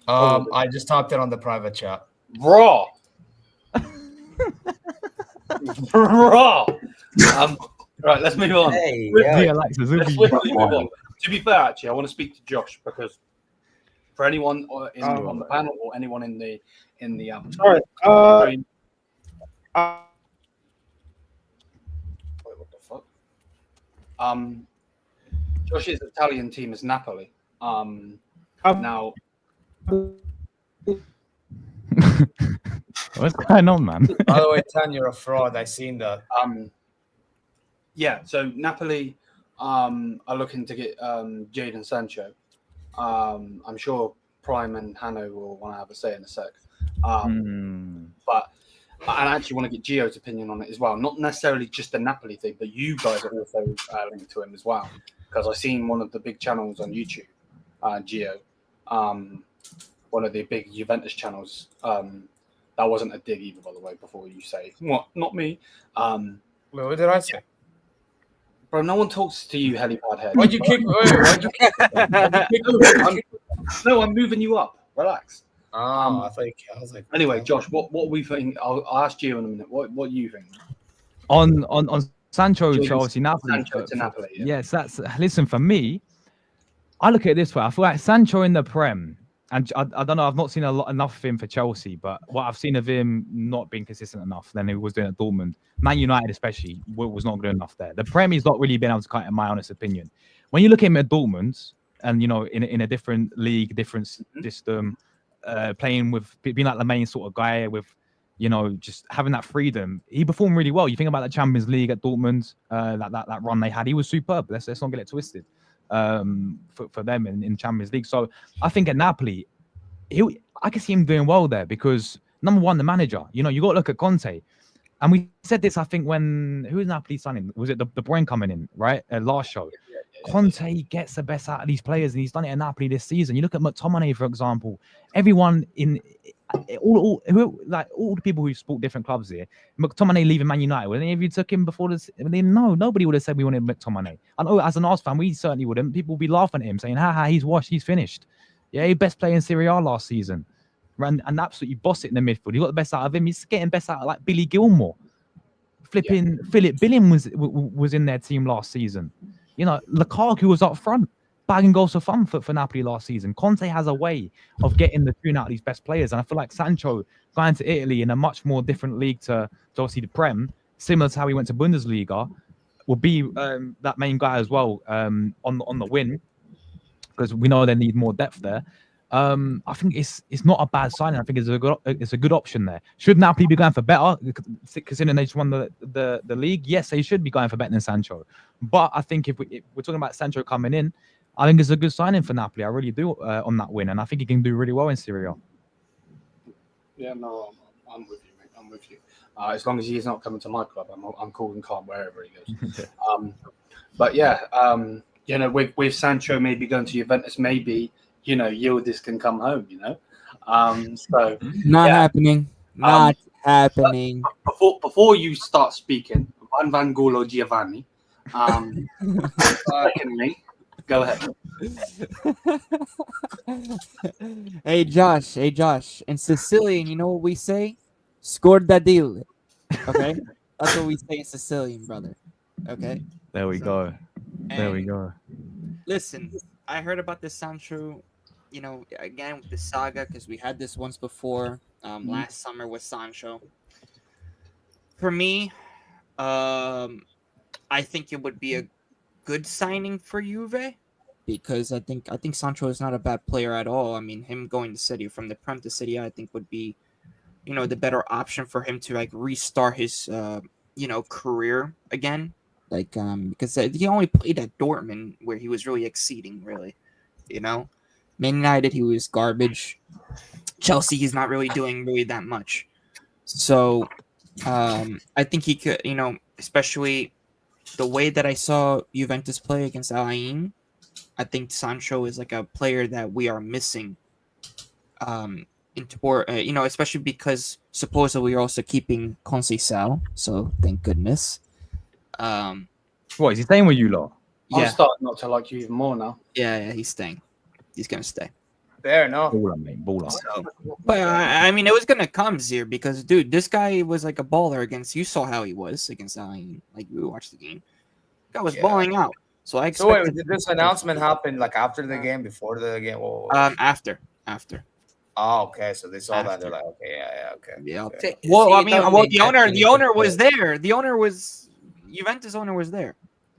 I just typed it on the private chat. Raw. Raw. Right, let's move on. Hey, yeah. Let's move on. To be fair, actually, I want to speak to Josh because for anyone on the panel or anyone in the Sorry. Wait, what the fuck? Josh's Italian team is Napoli. Now, What's going on, man? By the way, Tan, you're a fraud. I seen that. yeah. So Napoli are looking to get Jadon Sancho. I'm sure Prime and Hanno will want to have a say in a sec. But I actually want to get Gio's opinion on it as well. Not necessarily just the Napoli thing, but you guys are also linked to him as well. Because I've seen one of the big channels on YouTube, Gio, one of the big Juventus channels. That wasn't a dig either, by the way, before you say, what, not me. What did I say? Bro, no one talks to you, helipad head. Why'd you kick me? Why'd you kick me? No, I'm moving you up. Relax. I was like. Anyway, Josh, what we think? I'll ask Gio in a minute. What do you think? On Sancho to obviously Napoli. Sancho to Napoli. Yeah. Yes, listen, for me, I look at it this way. I feel like Sancho in the Prem, and I don't know, I've not seen enough of him for Chelsea, but what I've seen of him not being consistent enough than he was doing at Dortmund. Man United especially was not good enough there. The Prem he's not really been able to cut, in my honest opinion. When you look at him at Dortmund, and in a different league, different system, playing with being like the main sort of guy with, just having that freedom, he performed really well. You think about the Champions League at Dortmund, that run they had, he was superb. Let's not get it twisted. For them in Champions League. So I think at Napoli, I can see him doing well there because number one, the manager. You got to look at Conte, and we said this. I think who was Napoli signing? Was it the Bruyne coming in right last show? Conte gets the best out of these players, and he's done it at Napoli this season. You look at McTominay, for example. Everyone in all the people who support different clubs here, McTominay leaving Man United. Would any of you took him before this? No, nobody would have said we wanted McTominay. I know as an Arsenal fan, we certainly wouldn't. People would be laughing at him, saying, he's washed, he's finished. Yeah, he best player in Serie A last season. And absolutely boss it in the midfield. You got the best out of him. He's getting best out of like Billy Gilmore. Flipping Philip Billing was in their team last season. Lukaku was up front, bagging goals for fun for Napoli last season. Conte has a way of getting the tune out of these best players. And I feel like Sancho going to Italy in a much more different league to obviously the Prem, similar to how he went to Bundesliga, will be that main guy as well on the win, because we know they need more depth there. I think it's not a bad signing. I think it's a good option there. Should Napoli be going for better, considering they just won the league? Yes, they should be going for better than Sancho. But I think if we're talking about Sancho coming in, I think it's a good signing for Napoli. I really do on that win, and I think he can do really well in Serie A. Yeah, no, I'm with you, mate. I'm with you. As long as he's not coming to my club, I'm cool and calm wherever he goes. But yeah, with Sancho maybe going to Juventus, maybe Yildiz can come home. So not happening. Not happening. Before you start speaking, Van Golo Giovanni. Secondly, go ahead. Hey Josh. In Sicilian, you know what we say? Scorda deal. Okay? That's what we say in Sicilian, brother. Okay? There we go. There we go. Listen, I heard about this Sancho, again with the saga, because we had this once before, last summer with Sancho. For me, I think it would be a good signing for Juve, because I think Sancho is not a bad player at all. I mean, him going to City from the Prem to City, I think would be, the better option for him to like restart his, career again. Like, because he only played at Dortmund where he was really exceeding, really, Man United, he was garbage. Chelsea, he's not really doing that much. So, I think he could, especially the way that I saw Juventus play against Lyon, I think Sancho is like a player that we are missing. Especially because supposedly we're also keeping Conceição, so thank goodness. What is he staying with you lot? I'm starting not to like you even more now. Yeah, he's staying. He's gonna stay. Fair enough. Baller, mate, baller. So, but I mean, it was gonna come here because, dude, this guy was like a baller against. You saw how he was against Lyon. Like, we watched the game. Guy was balling out. So I So expect wait, did this announcement happen like after the game, before the game? after. Oh, okay. So they saw that. After. They're like, okay, yeah, okay. Yeah. Okay. Well, I See, mean, don't well, make the that owner many good was players. there. The owner was Juventus owner was there.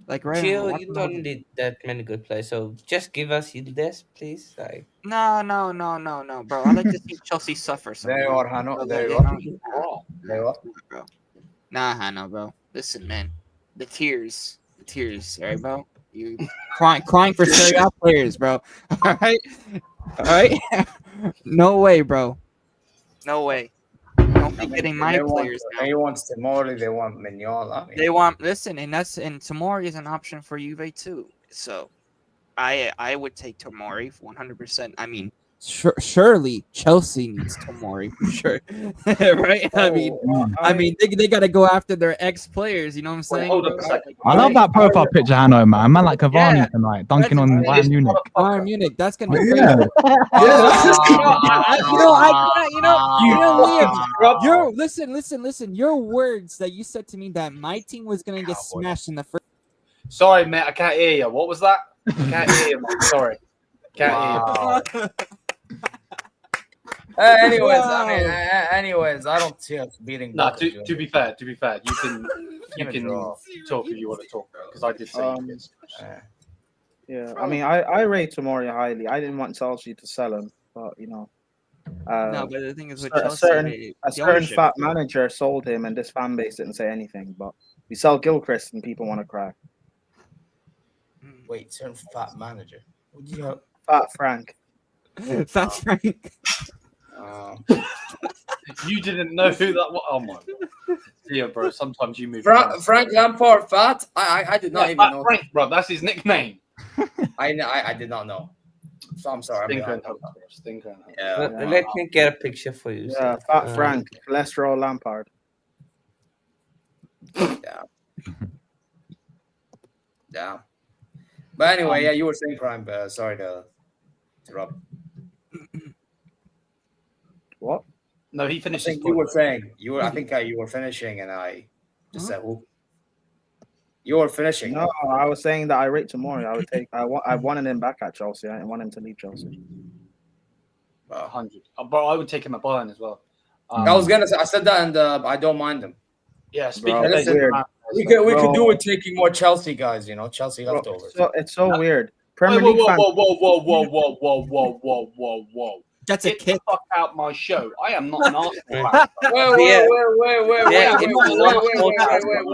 Like right. Gio, watching you the don't whole- need that many good players, so just give us this, please. Like, No, bro. I like to see Chelsea suffer. There you are, Hano. Bro, There you like, are. nah, There you are. bro. Nah, Hano, bro. Listen, man. The tears, all right, bro. You crying for Serie A players, bro. All right. No way, bro. No way. Don't be getting my players now. They want Tomori, they want Mignola. I mean, They want and Tomori is an option for Juve too. So I would take Tomori 100%. I mean, surely Chelsea needs Tomori for sure, right? I mean, they got to go after their ex players. You know what I'm saying? Hold up a second. I love that profile picture, Hanno, man. Man like Cavani tonight, dunking on Bayern Munich. Bayern Munich. That's gonna be Yeah. crazy. Liam, your listen. Your words that you said to me that my team was gonna get smashed in the first. Sorry, mate. I can't hear you. What was that? I can't hear you, mate. Sorry. Can't hear you. anyways, I don't see us beating. No, Boca to be fair, you can draw. talk if you want to talk because I did say this. Yeah, I mean, I rate Tomori highly. I didn't want Chelsea to sell him, but you know, No, but the thing is with a Chelsea, certain the ownership- fat manager sold him, and this fan base didn't say anything. But we sell Gilchrist, and people want to cry. Wait, certain fat manager. What do you have? Fat Frank. Fat Frank. You didn't know who that was. Oh my god. Yeah, bro. Sometimes you move. Frank Lampard fat? I did not even know. Frank, bro. That's his nickname. I did not know. So I'm sorry. Stinker and Hooks, bro. Stinker and Hooks. Yeah. let me get a picture for you. Yeah, Fat Frank, cholesterol Lampard. Yeah. But anyway, yeah, you were saying Prime. Sorry to interrupt. What? No, he I finished. think you were saying I think you were finishing, and I just said who. You were finishing. No, I was saying that I rate Tomori. I wanted him back at Chelsea. I didn't want him to leave Chelsea. 100. Bro, I would take him at Bayern as well. I was gonna say I said that, and I don't mind him. Yeah, speaking Bro, of it's this, weird. We could Bro. do with taking more Chelsea guys. You know, Chelsea Bro, leftovers. it's so weird. whoa, Premier whoa, League fans. whoa. That's a Get kick. the fuck out my show. I am not an Arsenal fan. Wait.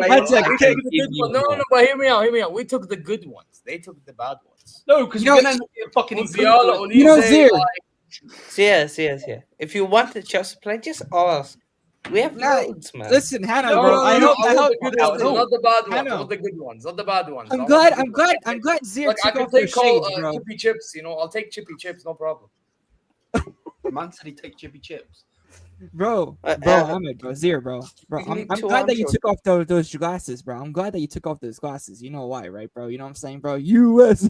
That's a kick. No, but hear me out. We took the good ones. They took the bad ones. No, because you're gonna get fucking Musiala, You know, Olise, Zir. Yes. If you want the Chelsea play, just ask. We have loads, man. Listen, Hannah, No, bro. I hope. the good ones, no. not the bad ones. Hannah. Not the good ones. Not the bad ones. I'm glad Zir Like, I took can off their take shades, bro. chippy chips. You know, I'll take chippy chips. No problem. The man said he'd take chippy chips. Bro, Ahmed, bro, Zir, bro. We I'm need glad that you to took off those glasses, bro. I'm glad that you took off those glasses. You know why, right, bro? You know what I'm saying, bro? USA.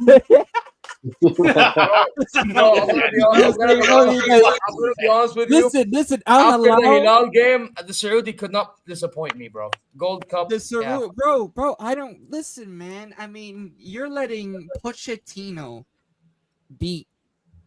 No, I'm gonna be honest with you. Listen. Al After the Hilal, Hilal game, the Saudi could not disappoint me, bro. Gold Cup. bro. I don't listen, man. I mean, you're letting Pochettino beat.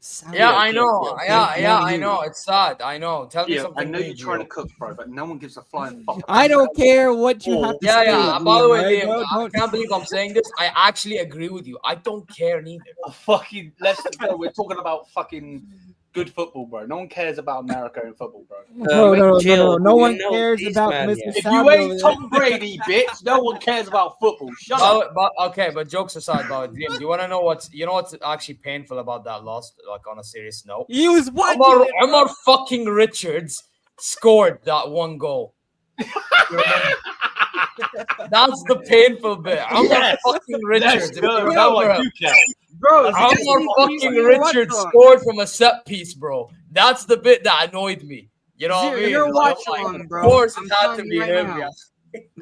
Saudi. Yeah, I know. I know. It's sad. I know. Tell me Yeah, something. I know you're big, trying bro. to cook, bro, but no one gives a flying fuck. I don't care what you have to say. Yeah. By the way, Liam, Liam, I can't believe I'm saying this. I actually agree with you. I don't care neither. Fucking let's go. We're talking about fucking good football, bro. No one cares about America and football, bro. No one cares about Mr. If Sadio. you ain't Tom Brady, bitch, no one cares about football. Shut up. But jokes aside, Liam, do you want to know what's actually painful about that loss? Like on a serious note, He was watching. Omar fucking Richards scored that one goal. That's the painful bit. Omar fucking Richards. Let's go. Now I do care. Bro, Omar fucking Richards scored from a set piece, bro. That's the bit that annoyed me. You know what I mean? You're Like, watching, bro. Of course, it I'm had to telling be you right him. now. Yeah.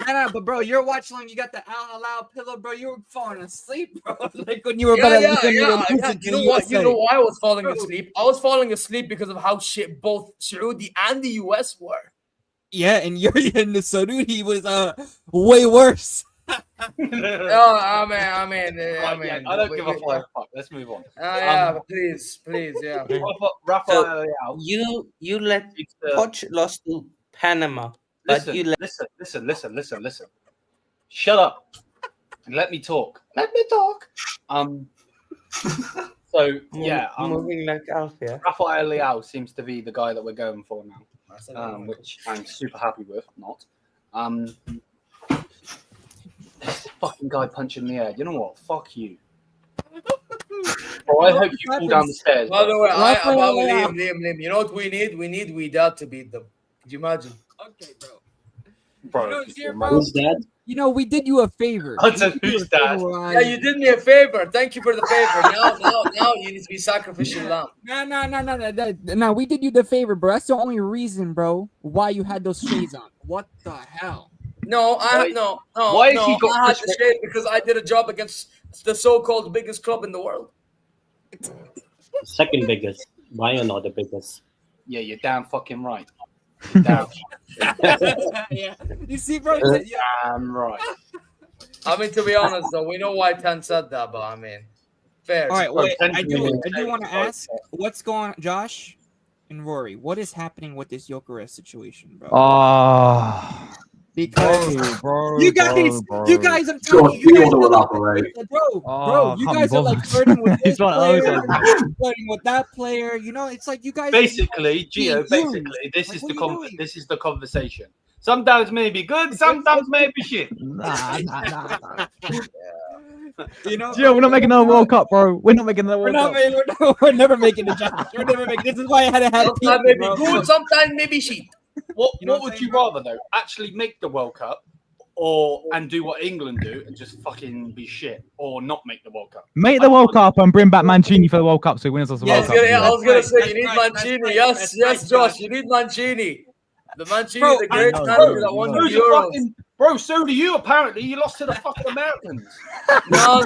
No, but bro, you're watching. You got the Al Hilal pillow, bro. You were falling asleep, bro. Like when you were about to listen to the music. You know what? You know why I was falling asleep? I was falling asleep because of how shit both Saudi and the US were. Yeah, and you're in the Saudi was way worse. No, I mean, I don't give a flying fuck. Let's move on. Yeah, please, yeah. Rafael Leão. You let Poch lost to Panama, but Listen, you let listen. Shut up and let me talk. So yeah, moving like Alfia. Rafael Leão seems to be the guy that we're going for now, which I'm super happy with. This fucking guy punching the air. You know what? Fuck you. I hope you fall down the stairs. By the way, Liam, you know what we need? We need Widad to beat them. Could you imagine? Okay, bro. Bro, Who's that? You know, we did you a favor. Who's that? Yeah, you did me a favor. Thank you for the favor. Now you need to be sacrificial lamb. No, we did you the favor, bro. That's the only reason, bro, why you had those shades on. What the hell? No. Why has he got I had the shade because I did a job against the so-called biggest club in the world. Second biggest. Bayern not the biggest. Yeah, you're damn fucking right. You're damn. Yeah. You see, bro? Damn right. I mean, to be honest, though, we know why Tan said that, but I mean, fair. All right, wait. I do want to ask, what's going on, Josh and Rory? What is happening with this Gyökeres situation, bro? Because you guys, I'm telling you, want to elaborate. Bro, you guys are like flirting with this player, flirting with that player. You know, it's like you guys. Basically, this is the conversation. Sometimes maybe good, sometimes maybe shit. Nah. You know, Gio, we're not making another World Cup, bro. We're not making another World Cup. We're never making the Josh. We're never making. This is why I had to have. Sometimes maybe good, sometimes maybe shit. What would you rather though? Actually make the World Cup, and do what England do and just fucking be shit, or not make the World Cup? Make the World Cup and bring back Mancini for the World Cup so he wins us the World Cup. I was gonna say you need Mancini. Yes, Josh, you need Mancini. The Mancini, the great manager that won the Euros. Bro, so do you. Apparently, you lost to the fucking Americans. No.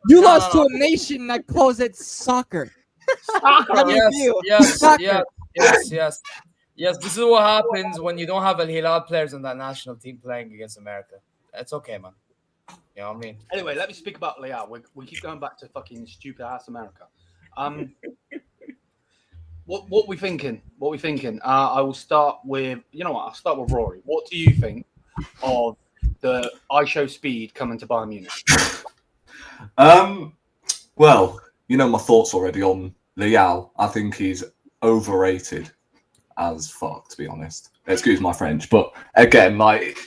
You lost to a nation that calls it soccer. Yes. This is what happens when you don't have Al Hilal players on that national team playing against America. It's okay, man. You know what I mean? Anyway, let me speak about Leão. We keep going back to fucking stupid ass America. What we thinking? I will start with. You know what? I'll start with Rory. What do you think of the I Show Speed coming to Bayern Munich? Well, you know my thoughts already on Leão. I think he's overrated as fuck, to be honest. Excuse my French, but again, like,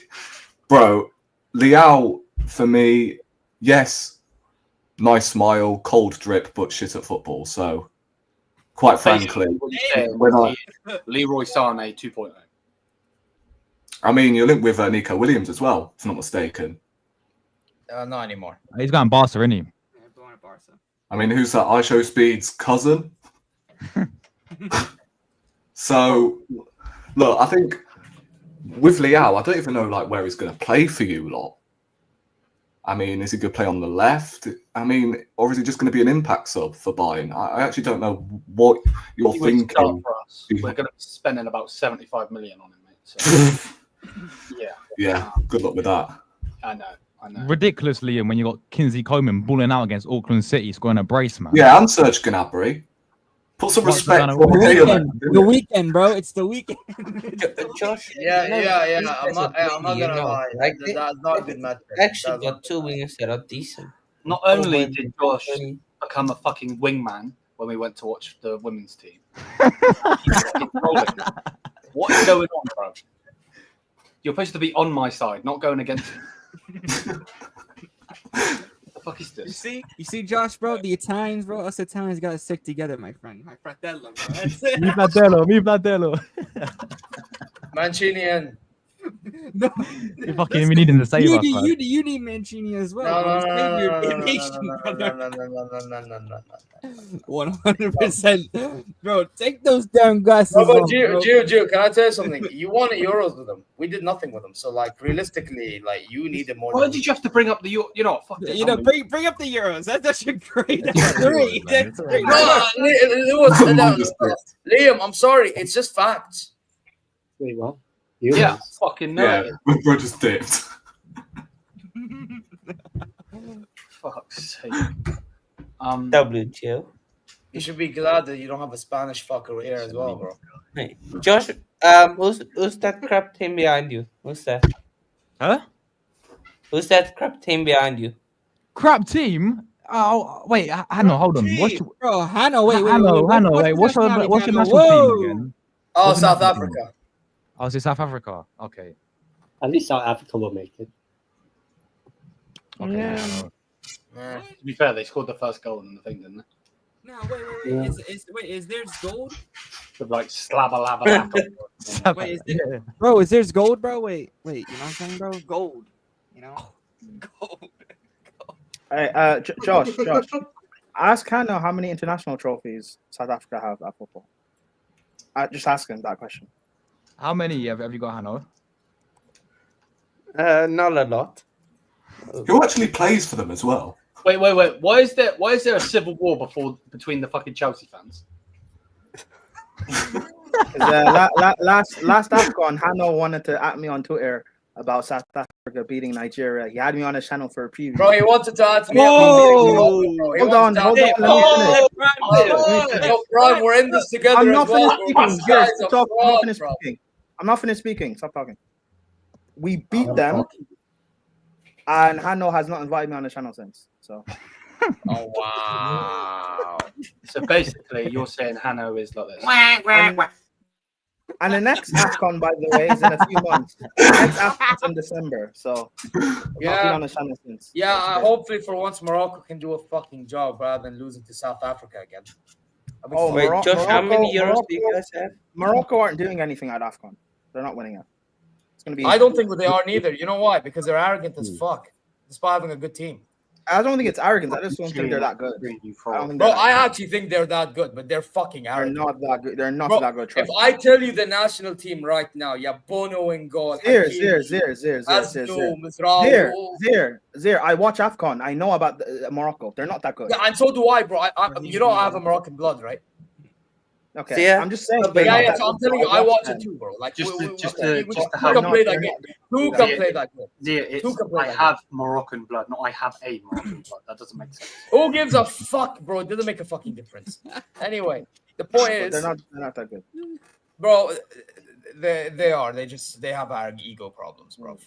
bro, Leão for me, yes, nice smile, cold drip, but shit at football. So, quite frankly, Leroy Sané 2.0. I mean, you're linked with Nico Williams as well, if I'm not mistaken. Not anymore. He's going Barca, isn't he? I mean, who's that? I Show Speed's cousin. So, look, I think with Leão, I don't even know like where he's going to play for you lot. I mean, is he going to play on the left? I mean, or is he just going to be an impact sub for Bayern? I actually don't know what you're thinking. For us. We're going to be spending about 75 million on him, mate. So, yeah. Good luck with that. I know. Ridiculous, Liam, when you got Kingsley Coman balling out against Auckland City, scoring a brace, man. Yeah, and Serge Gnabry. Put some respect. The weekend, bro. It's the weekend. Josh. Yeah. I'm not gonna lie. That's not a good match. Actually, got two wingers that are decent. Not only did Josh become a fucking wingman when we went to watch the women's team. What is going on, bro? You're supposed to be on my side, not going against me. What the fuck is this? You see, Josh, bro, the Italians, bro, us Italians gotta stick together, my friend. My fratello, bro. Mi fratello. Mancini and no, you fucking we need him to save us, man. You need Mancini as well. No. 100%. Bro, take those damn glasses off, but Gio, can I tell you something? You won at Euros with them. We did nothing with them. So, like, realistically, like, you needed more. Why did you have to bring up the Euro? You know, fuck this. You know, bring up the Euros. That's great. That's great. That's great. No, it was Liam, I'm sorry. It's just facts. Wait, what? Yeah, fucking no. Yeah, my bro just dipped. Fuck's sake. WTO. You should be glad that you don't have a Spanish fucker here as well, bro. Hey, Josh, who's that crap team behind you? Who's that? Huh? Who's that crap team behind you? Crap team. Oh wait, Hanno, hold on. What's your, Bro, Hanno, wait. Hanno, wait. What's your national team again? Oh, What's the South national team? Africa. Oh, is it South Africa? Okay. At least South Africa will make it. Okay. Yeah. Hanno. Yeah. To be fair, they scored the first goal in the thing, didn't they? No, wait. Is theirs gold? With like slabba lava. Wait, bro, is theirs gold, bro? Wait. You know what I'm saying, bro? Gold. You know? Gold. Hey, Josh, ask Hanno how many international trophies South Africa have at football. Just asking that question. How many have you got, Hanno? Not a lot. Who actually plays for them as well? Wait. Why is there a civil war between the fucking Chelsea fans? Last AFCON, Hanno wanted to at me on Twitter about South Africa beating Nigeria. He had me on his channel for a preview. Bro, he wanted to ask me. Hold on. Let me finish. Bro, we're in this together. I'm not as finished well, speaking. bro. Yes, These guys stop. are I'm not frauds, finished bro. speaking. I'm not finished speaking. Stop talking. We beat them, and Hanno has not invited me on the channel since. So. Oh wow! So basically, you're saying Hanno is like this. And the next AFCON, by the way, is in a few months. The next AFCON's in December, so Yeah. not been on the channel since. Yeah, hopefully for once Morocco can do a fucking job rather than losing to South Africa again. Oh, Wait, Josh, how many euros Morocco, do you guys have? Morocco aren't doing anything at AFCON. They're not winning it. It's gonna be. I don't think that they are neither. You know why? Because they're arrogant as fuck, despite having a good team. I don't think it's arrogance. I just don't think they're that good. I don't think Bro, they're I that actually think they're that good, but they're fucking good. arrogant. They're not that good. They're not Bro, that good. if Trust I tell you the national team right now, yeah, Bono in goal, Zir, Hakim, Mazraoui. Zir. I watch AFCON. I know about Morocco. They're not that good. Yeah, and so do I, bro. You know I have a Moroccan blood, right? Okay, Yeah. I'm just saying. Yeah, so I'm telling you, I watch it too, bro. Like, Just to who have- can play that game? Who can play that game? Yeah, Who can play I that have Moroccan blood, not I have a Moroccan blood. That doesn't make sense. Who gives a fuck, bro? It doesn't make a fucking difference. Anyway, the point But is, they're not that good. bro, they have our ego problems, bro.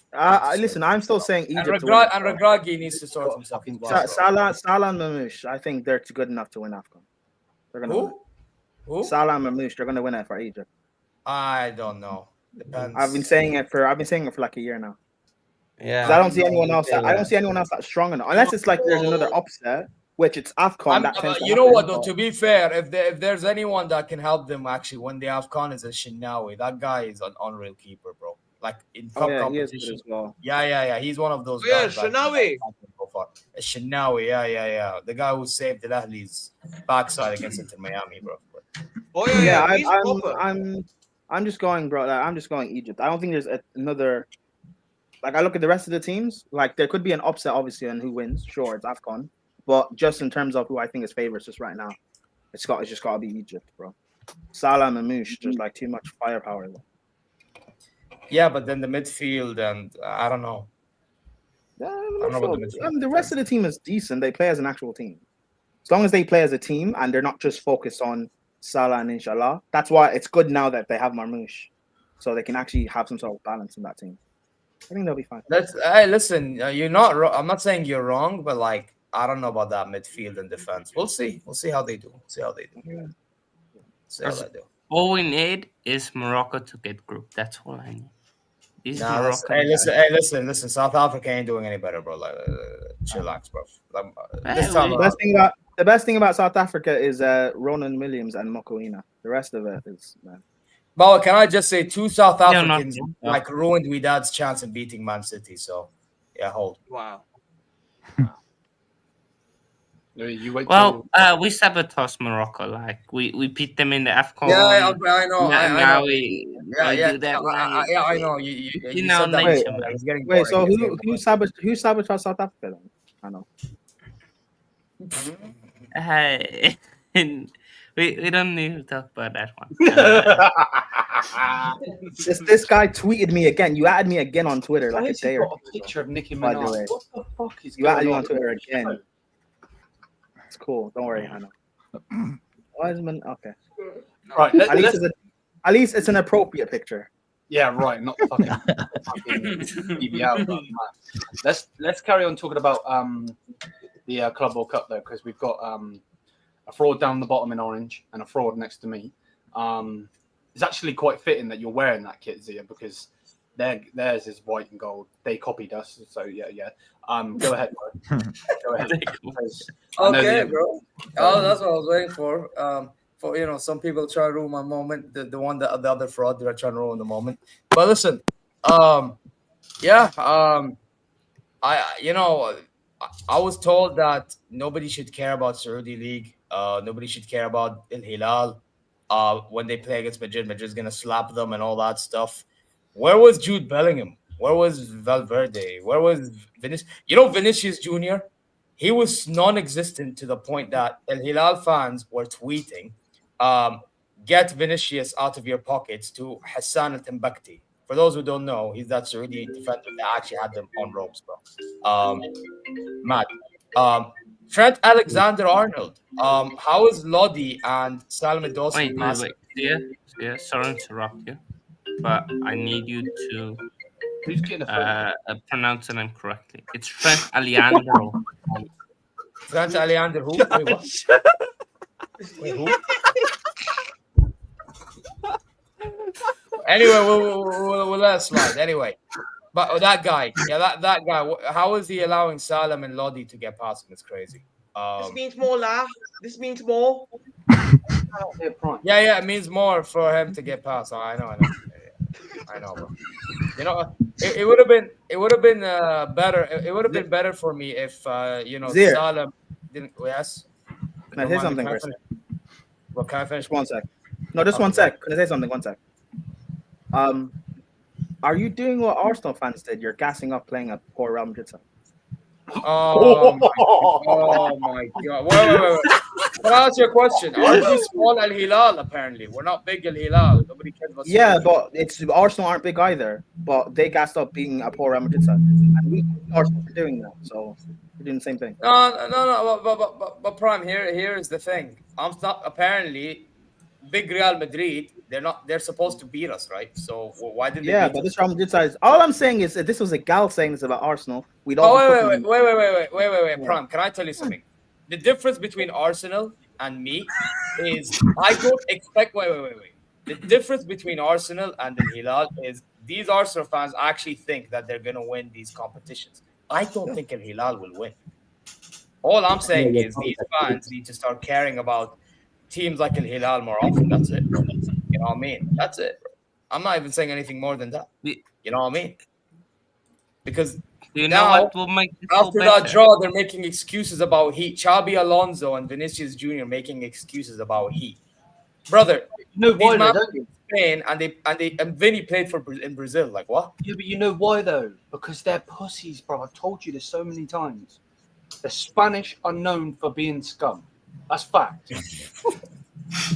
Listen, I'm still saying And Egypt. Regragui needs to sort himself. Salah and Mamouche. I think they're good enough to win AFCON. They're gonna win it. Who? Salah and Mamouche. They're gonna win it for Egypt. I don't know. Depends. I've been saying it for like a year now. Yeah. 'Cause I don't see anyone else. I don't see anyone else that's strong enough, unless it's like there's another upset, which it's AFCON. You know what though? To be fair, if there's anyone that can help them actually win the AFCON is a Shinawi. That guy is an unreal keeper, bro. Like in cup he is competition. good as well. Yeah. He's one of those Yeah, guys. Shinawi. Shinawi, yeah. The guy who saved the Ahli's backside against Inter Miami, bro. Oh yeah. He's proper. I'm just going, bro. I'm just going Egypt. I don't think there's another. Like I look at the rest of the teams, like there could be an upset, obviously, on who wins. Sure, it's AFCON, but just in terms of who I think is favorites, just right now, it's just got to be Egypt, bro. Salah and Mamouche, there's like too much firepower there. Yeah, but then the midfield and I don't know. Yeah, don't know about the midfield. the rest of the team is decent. They play as an actual team. As long as they play as a team and they're not just focused on Salah and Inshallah. That's why it's good now that they have Marmouche, so they can actually have some sort of balance in that team. I think they'll be fine. Hey, listen, you're not wrong. I'm not saying you're wrong, but like I don't know about that midfield and defense. We'll see. We'll see how they do. See how they do. All we need is Morocco to get group. That's all I need. Listen. South Africa ain't doing any better, bro. Like, chillax, bro. This time, the best thing about South Africa is Ronan Williams and Mokoena. The rest of it is man. But can I just say, two South Africans like ruined Widad's chance in beating Man City. So, yeah, hold. Wow. We sabotaged Morocco. Like we beat them in the AFCON. Yeah, I know. Now we do that. I know. You said that. Wait, so who sabotaged South Africa then? I know. We don't need to talk about that one. This guy tweeted me again. You added me again on Twitter like a day or got a picture of Nicki by the Minaj. way. What the fuck is You added going me on on Twitter again. It's cool. Don't worry, Hannah. Wiseman. Okay. Right. At least it's an appropriate picture. Yeah, right. Not fucking BBL. Let's carry on talking about the Club World Cup though, because we've got a fraud down the bottom in orange and a fraud next to me. It's actually quite fitting that you're wearing that kit, Zia, because theirs is white and gold. They copied us, so yeah. Go ahead, bro. Go ahead. Okay, bro. Oh, that's what I was waiting for. For some people try to ruin my moment. The one that the other fraud that are trying to ruin the moment. But listen, I was told that nobody should care about Saudi League. Nobody should care about Al Hilal. When they play against Madrid, Madrid's gonna slap them and all that stuff. Where was Jude Bellingham? Where was Valverde? Where was Vinicius? Vinicius Jr.? He was non-existent to the point that Al Hilal fans were tweeting, get Vinicius out of your pockets to Hassan al-Tambakti. For those who don't know, he's that Saudi defender that actually had them on ropes, bro. Mad. Trent Alexander-Arnold. How is Lodi and Salman Dawson? Wait. Yeah, sorry to interrupt you, but I need you to pronounce the name correctly. It's Trent Alexander. Trent Alexander who? Wait, what? Wait, who? Anyway, we'll let it slide. Anyway, but that guy, that guy, how is he allowing Salam and Lodi to get past him? It's crazy. This means more, lah. This means more. Yeah, it means more for him to get past. I know, bro. It would have been better. It would have been better for me if Salam didn't. Yes. Can I say something first? Well, can I finish? 1 sec. No, just 1 sec. Can I say something? 1 sec. Are you doing what Arsenal fans did? You're gassing up playing a poor Real Madrid side. Oh my god! Wait. Can I ask you a question? Aren't you small Al Hilal? Apparently, we're not big Al Hilal. Nobody cares about. Yeah, but Arsenal aren't big either. But they gassed up being a poor Real Madrid side, and we Arsenal are doing that. So we're doing the same thing. No. But Prime, here is the thing. I'm not apparently big Real Madrid. They're supposed to beat us, right? So why didn't they? Yeah, but this Real Madrid side. All I'm saying is that this was a gal saying this about Arsenal. Wait, Prime. Can I tell you something? The difference between Arsenal and me is I don't expect. Wait. The difference between Arsenal and the Hilal is these Arsenal fans actually think that they're gonna win these competitions. I don't think Al Hilal will win. All I'm saying is these fans need to start caring about teams like Al Hilal more often. That's it. You know what I mean? That's it. I'm not even saying anything more than that. You know what I mean? Because after that draw, they're making excuses about Heat. Xabi Alonso and Vinicius Jr. making excuses about Heat. Brother, these men in Spain and Vinny played in Brazil. Like what? Yeah, but you know why though? Because they're pussies, bro. I've told you this so many times. The Spanish are known for being scum. That's fact.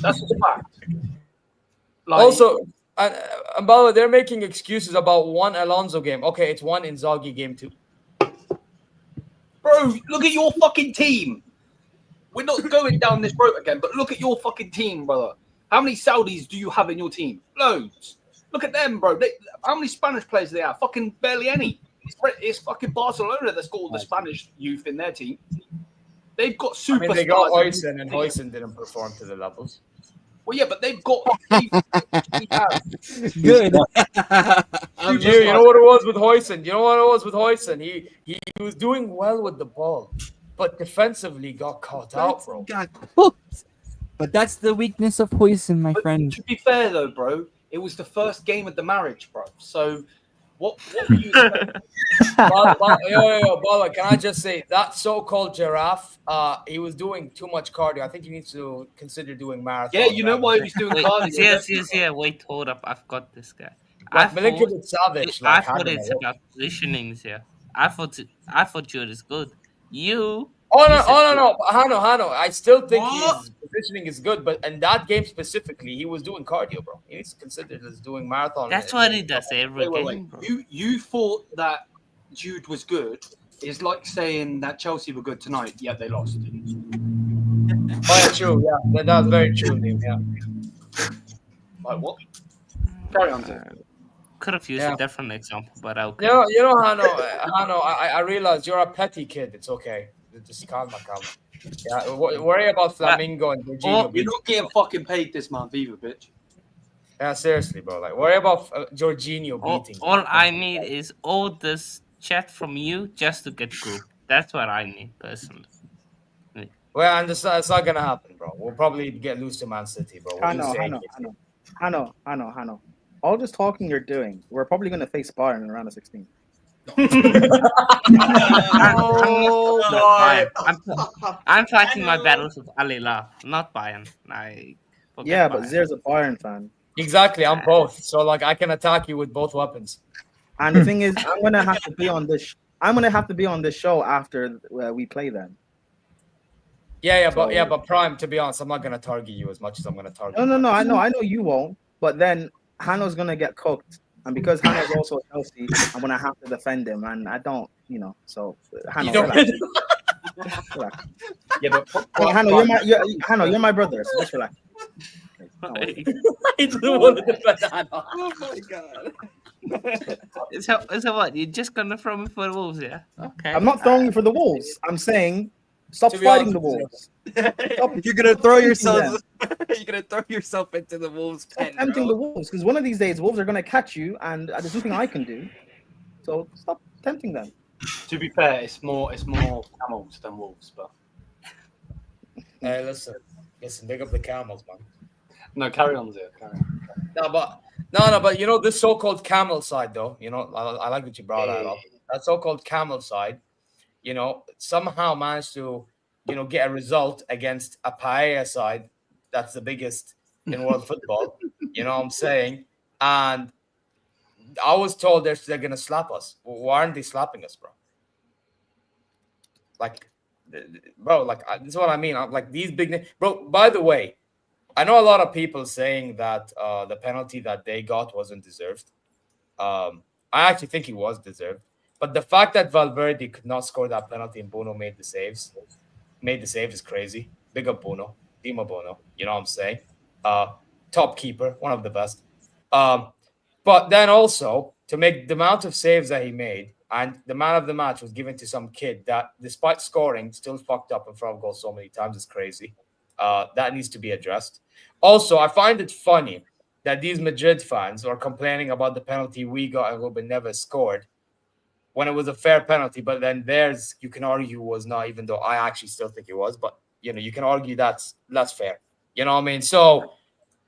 That's a fact. Also, and by the way, they're making excuses about one Alonso game. Okay, it's one Inzaghi game too. Bro, look at your fucking team. We're not going down this road again, but look at your fucking team, brother. How many Saudis do you have in your team? Loads. Look at them, bro. How many Spanish players do they have? Fucking barely any. It's fucking Barcelona that's got all the Spanish youth in their team. They've got superstars. They got Huysen, and Huysen didn't perform to the levels. Well, yeah, but they've got. Good. You know what it was with Huysen? He was doing well with the ball, but defensively got caught out, bro. Got cooked. But that's the weakness of Huysen, my friend. To be fair, though, bro, it was the first game of the marriage, bro. So, what were you? Bala, can I just say that so-called giraffe? He was doing too much cardio. I think he needs to consider doing marathon. Yeah, you know why he was doing cardio? Yes. Wait, hold up. I've got this guy. I thought it's about positionings here. I thought Jude is good. You no. Hano. I still think his positioning is good, but in that game specifically, he was doing cardio, bro. He's considered as doing marathon. That's what he does every game. Bro. You thought that Jude was good. It's like saying that Chelsea were good tonight, yet they lost. Oh, yeah, true. Yeah, that's very true, Liam. Yeah. Like what? Carry on, sir. Could have used a different example, but okay. You know, Hano. I realize you're a petty kid. It's okay. Just calm. Yeah, worry about Flamingo and Jorginho. You're not getting fucking paid this month either, bitch. Yeah, seriously, bro. Like, worry about Jorginho beating. All I need is all this chat from you just to get group. That's what I need personally. Well, I understand it's not gonna happen, bro. We'll probably lose to Man City, bro. Hano. All this talking you're doing, we're probably gonna face Bayern in round of 16. I'm fighting my battles with Alila, not Bayern. But Zier's a Bayern fan. Exactly, I'm both. So like I can attack you with both weapons. And the thing is, I'm gonna have to be on this show after we play them. But Prime, to be honest, I'm not gonna target you as much as I'm gonna target. No. I know you won't. But then Hano's gonna get cooked, and because Hano's also Chelsea, I'm gonna have to defend him, and I don't, So Hano, relax. Relax. Yeah, but Hano, you're my brother. So just relax. I don't want to defend Hano. Oh my god. So what? You're just gonna throw me for the Wolves, yeah? Okay. I'm not throwing you for the Wolves. I'm saying stop fighting the Wolves. You're gonna throw yourself. You're gonna throw yourself into the Wolves' pen. Tempting the Wolves, because one of these days Wolves are gonna catch you, and there's nothing I can do. So stop tempting them. To be fair, it's more camels than wolves, but. Hey, listen, big up the camels, man. No, carry on, Zia. Carry on. No, but this so-called camel side, though, I like that you brought that up. That so-called camel side, somehow managed to, get a result against a paella side that's the biggest in world football. You know what I'm saying? And I was told they're going to slap us. Why aren't they slapping us, bro? Like, bro, this is what I mean. I'm like these big bro. By the way, I know a lot of people saying that the penalty that they got wasn't deserved. I actually think it was deserved. But the fact that Valverde could not score that penalty and Bono made the saves is crazy. Big up Bono, Dima Bono. You know what I'm saying? Top keeper, one of the best. But then also, to make the amount of saves that he made, and the man of the match was given to some kid that, despite scoring, still fucked up in front of goal so many times, is crazy. That needs to be addressed. Also, I find it funny that these Madrid fans are complaining about the penalty we got and Ruben Neves scored when it was a fair penalty, but then theirs, you can argue, was not, even though I actually still think it was. But, you can argue that's fair. You know what I mean? So,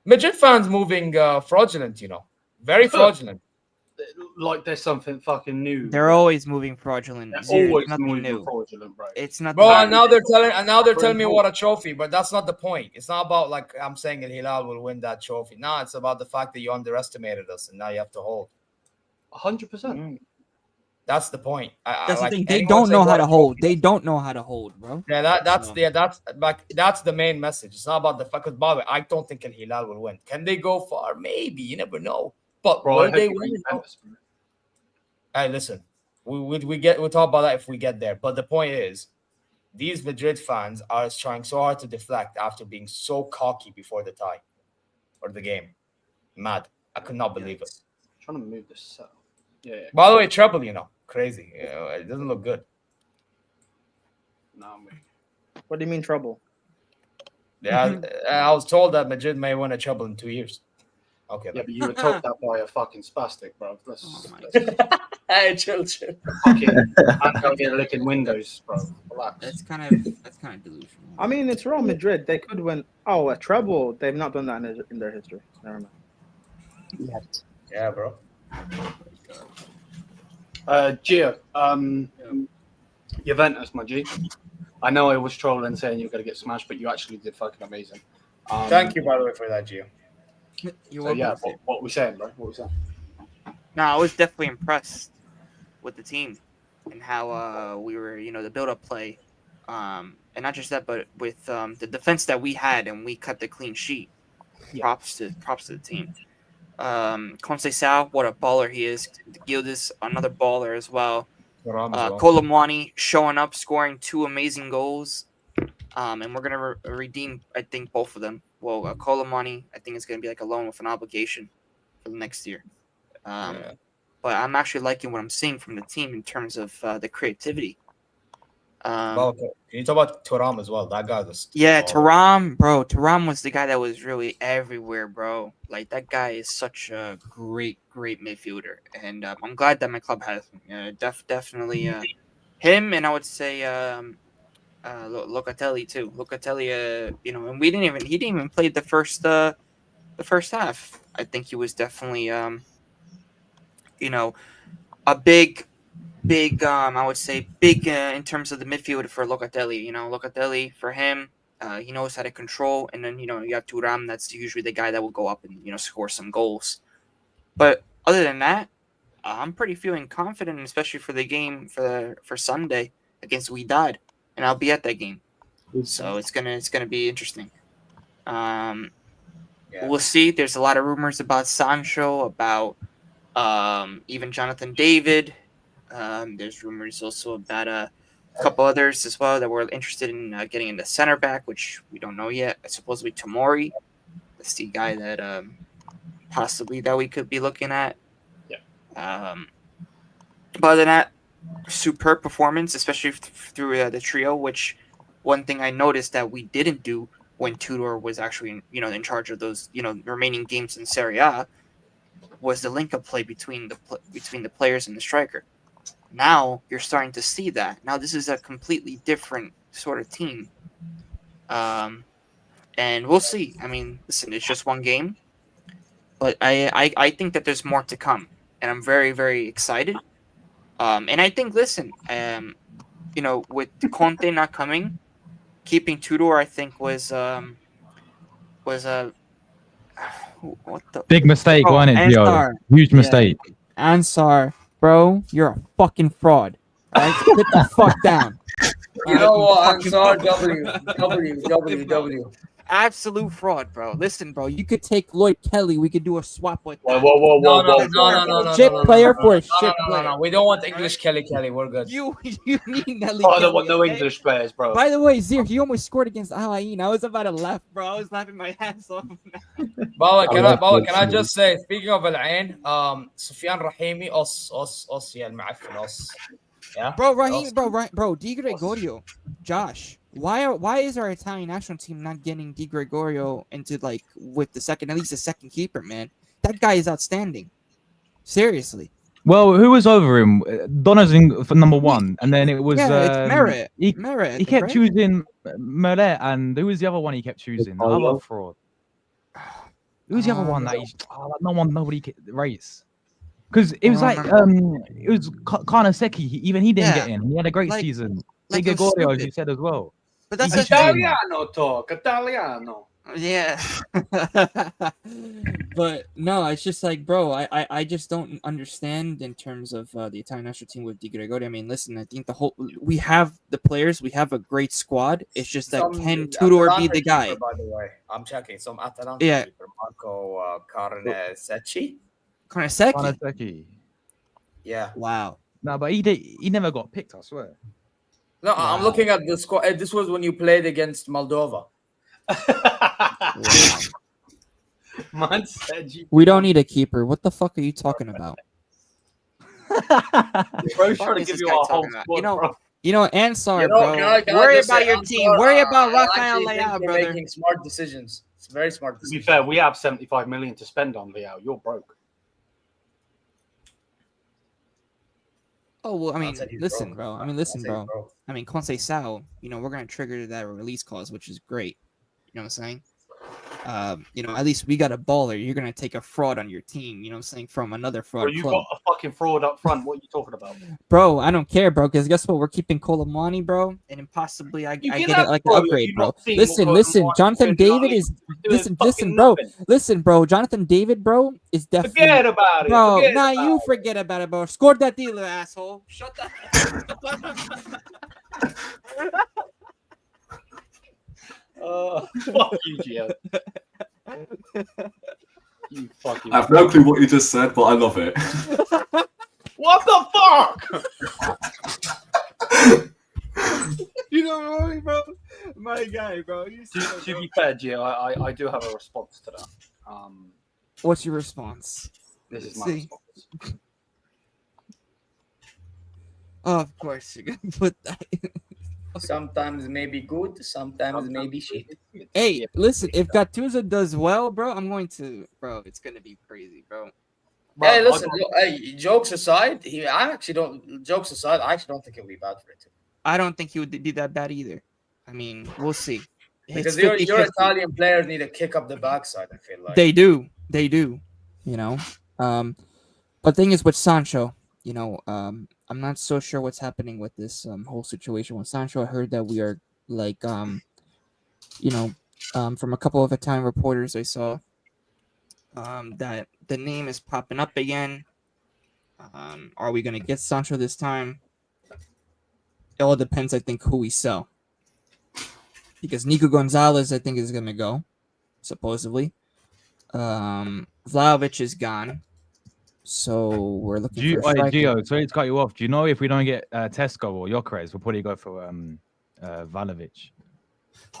Madrid fans moving fraudulent, very fraudulent. Like there's something fucking new. They're always moving fraudulent. They're always nothing moving new. fraudulent, bro. It's not. Bro, and now they're telling me what a trophy, but that's not the point. It's not about like I'm saying Al Hilal will win that trophy. No, it's about the fact that you underestimated us, and now you have to hold. 100%. That's the point. That's the thing. They don't know how to hold. They don't know how to hold, bro. Yeah, that's the main message. It's not about the fact. Because by the way, I don't think Al Hilal will win. Can they go far? Maybe. You never know. But will they win? Hey, listen. We'll talk about that if we get there. But the point is, these Madrid fans are trying so hard to deflect after being so cocky before the tie or the game. Mad. I could not believe it. I'm trying to move this up. Yeah. By the way, treble, crazy. It doesn't look good. No, man. What do you mean trouble? Yeah, I was told that Madrid may win a treble in 2 years. Okay. Yeah, but you were told that by a fucking spastic, bro. Hey, chill. Fucking can't get licking windows, bro. Relax. That's kind of delusional. I mean, it's Real Madrid. They could win. Oh, a treble. They've not done that in their history. Never mind. Yeah, bro. Gio, Juventus, my G. I know I was trolling saying you're going to get smashed, but you actually did fucking amazing. Thank you, by the way, for that, Gio. What we saying, bro? What we saying? No, I was definitely impressed with the team and how we were, the build-up play And not just that, but with the defense that we had, and we cut the clean sheet. Props to the team. Conceição, what a baller he is. Gildas, another baller as well. Colomwani showing up, scoring 2 amazing goals. And we're gonna redeem, I think, both of them. Well, Colomwani, I think it's gonna be like a loan with an obligation for the next year. But I'm actually liking what I'm seeing from the team in terms of the creativity. Can you talk about Thuram as well? That guy was Thuram, bro. Thuram was the guy that was really everywhere, bro. Like, that guy is such a great midfielder, and I'm glad that my club has him. Definitely him, and I would say Locatelli too. Locatelli, and he didn't even play the first half. I think he was definitely a big, I would say big in terms of the midfield for Locatelli. Locatelli, for him, he knows how to control. And then, you have Thuram, that's usually the guy that will go up and, score some goals. But other than that, I'm pretty feeling confident, especially for the game for Sunday against Wydad. And I'll be at that game. So it's gonna be interesting. We'll see. There's a lot of rumors about Sancho, about even Jonathan David. There's rumors also about a couple others as well that we're interested in getting into center back, which we don't know yet. Supposedly Tomori. That's the guy that possibly that we could be looking at. Yeah. But other than that, superb performance, especially through the trio. Which one thing I noticed that we didn't do when Tudor was actually in charge of those remaining games in Serie A was the link-up play between the players and the striker. Now you're starting to see that. Now this is a completely different sort of team. And we'll see. I mean, listen, it's just one game. But I think that there's more to come. And I'm very, very excited. And I think, listen, with Conte not coming, keeping Tudor, I think, was a what the big mistake, wasn't it, Gio? Huge mistake. Ansar, bro, you're a fucking fraud. Right? Get the fuck down. You know what? Ansar, W. Absolute fraud, bro. Listen, bro, you could take Lloyd Kelly. We could do a swap with that. No. Shit player for a shit player. No. We don't want English Kelly. We're good. You need Nelly. I don't want no English players, bro. By the way, Zir, he almost scored against Al Ain. I was about to laugh, bro. I was laughing my ass off. Baba, can I just say, speaking of Al Ain, Sufyan Rahimi, os يا المعفن os. Yeah. Bro, Raheem, bro, Di Gregorio, Josh. Why is our Italian national team not getting Di Gregorio into at least the second keeper, man? That guy is outstanding. Seriously. Well, who was over him? Donazin for number 1, and then it was it's Merritt. He kept choosing Merritt, and who was the other one he kept choosing? The other fraud. Who was the other one that nobody rates? Because it was it was Karnaseki. Even he didn't get in. He had a great season. Di Gregorio, as you said as well. But that's Italiano talk. Italiano. Yeah. But no, it's just bro, I just don't understand in terms of the Italian national team with Di Gregorio. I mean, listen, I think we have the players, we have a great squad. It's just that can Tudor be the guy? Keeper, by the way, I'm checking some Atalanta keeper, Marco Carnesecchi. Karnaseki. Yeah. Wow. No, but he never got picked, I swear. No, wow. I'm looking at the squad. This was when you played against Moldova. Man said we don't need a keeper. What the fuck are you talking about? Bro's trying to give you our whole squad, Ansar, bro. Worry about your team. Worry about Rafael Leão, brother. Making smart decisions. It's very smart decisions. To be fair, we have 75 million to spend on Leão. You're broke. Oh, well, I mean, listen, bro. I mean, Conceição, we're going to trigger that release clause, which is great. You know what I'm saying? At least we got a baller. You're going to take a fraud on your team, you know what I'm saying, from another fraud club. You got a fucking fraud up front. What are you talking about? Bro, I don't care, bro, because guess what? We're keeping Colomwani, bro, and then possibly I get an upgrade, bro. Listen, Jonathan David is... Listen, bro. Jonathan David, bro, is definitely... Forget about it. Bro, you forget about it, bro. Scored that deal, asshole. Shut the... Fuck you, Gio. You fucking. I have no clue what you just said, but I love it. What the fuck? You know what, bro? My guy, bro. To be fair, Gio, I do have a response to that. What's your response? This is my See. response. Oh, of course, you're gonna put that. Sometimes maybe good, sometimes maybe shit. Hey, listen, if Gattuso does well, bro, I'm going to, bro. It's gonna be crazy, bro. Hey, listen. Hey, jokes aside, I actually don't think it'll be bad for it. Too. I don't think he would be that bad either. I mean, we'll see. Because your Italian players need to kick up the backside. I feel like they do. You know, but thing is with Sancho, you know, I'm not so sure what's happening with this whole situation with Sancho. I heard that we are like, you know, from a couple of Italian reporters I saw, that the name is popping up again. Are we gonna get Sancho this time? It all depends, I think, who we sell. Because Nico Gonzalez, I think, is gonna go, supposedly. Vlahovic is gone, so we're looking for a striker. Gio, sorry to cut you off. Do you know if we don't get Tesco or Gyökeres, we'll probably go for Vlahovic.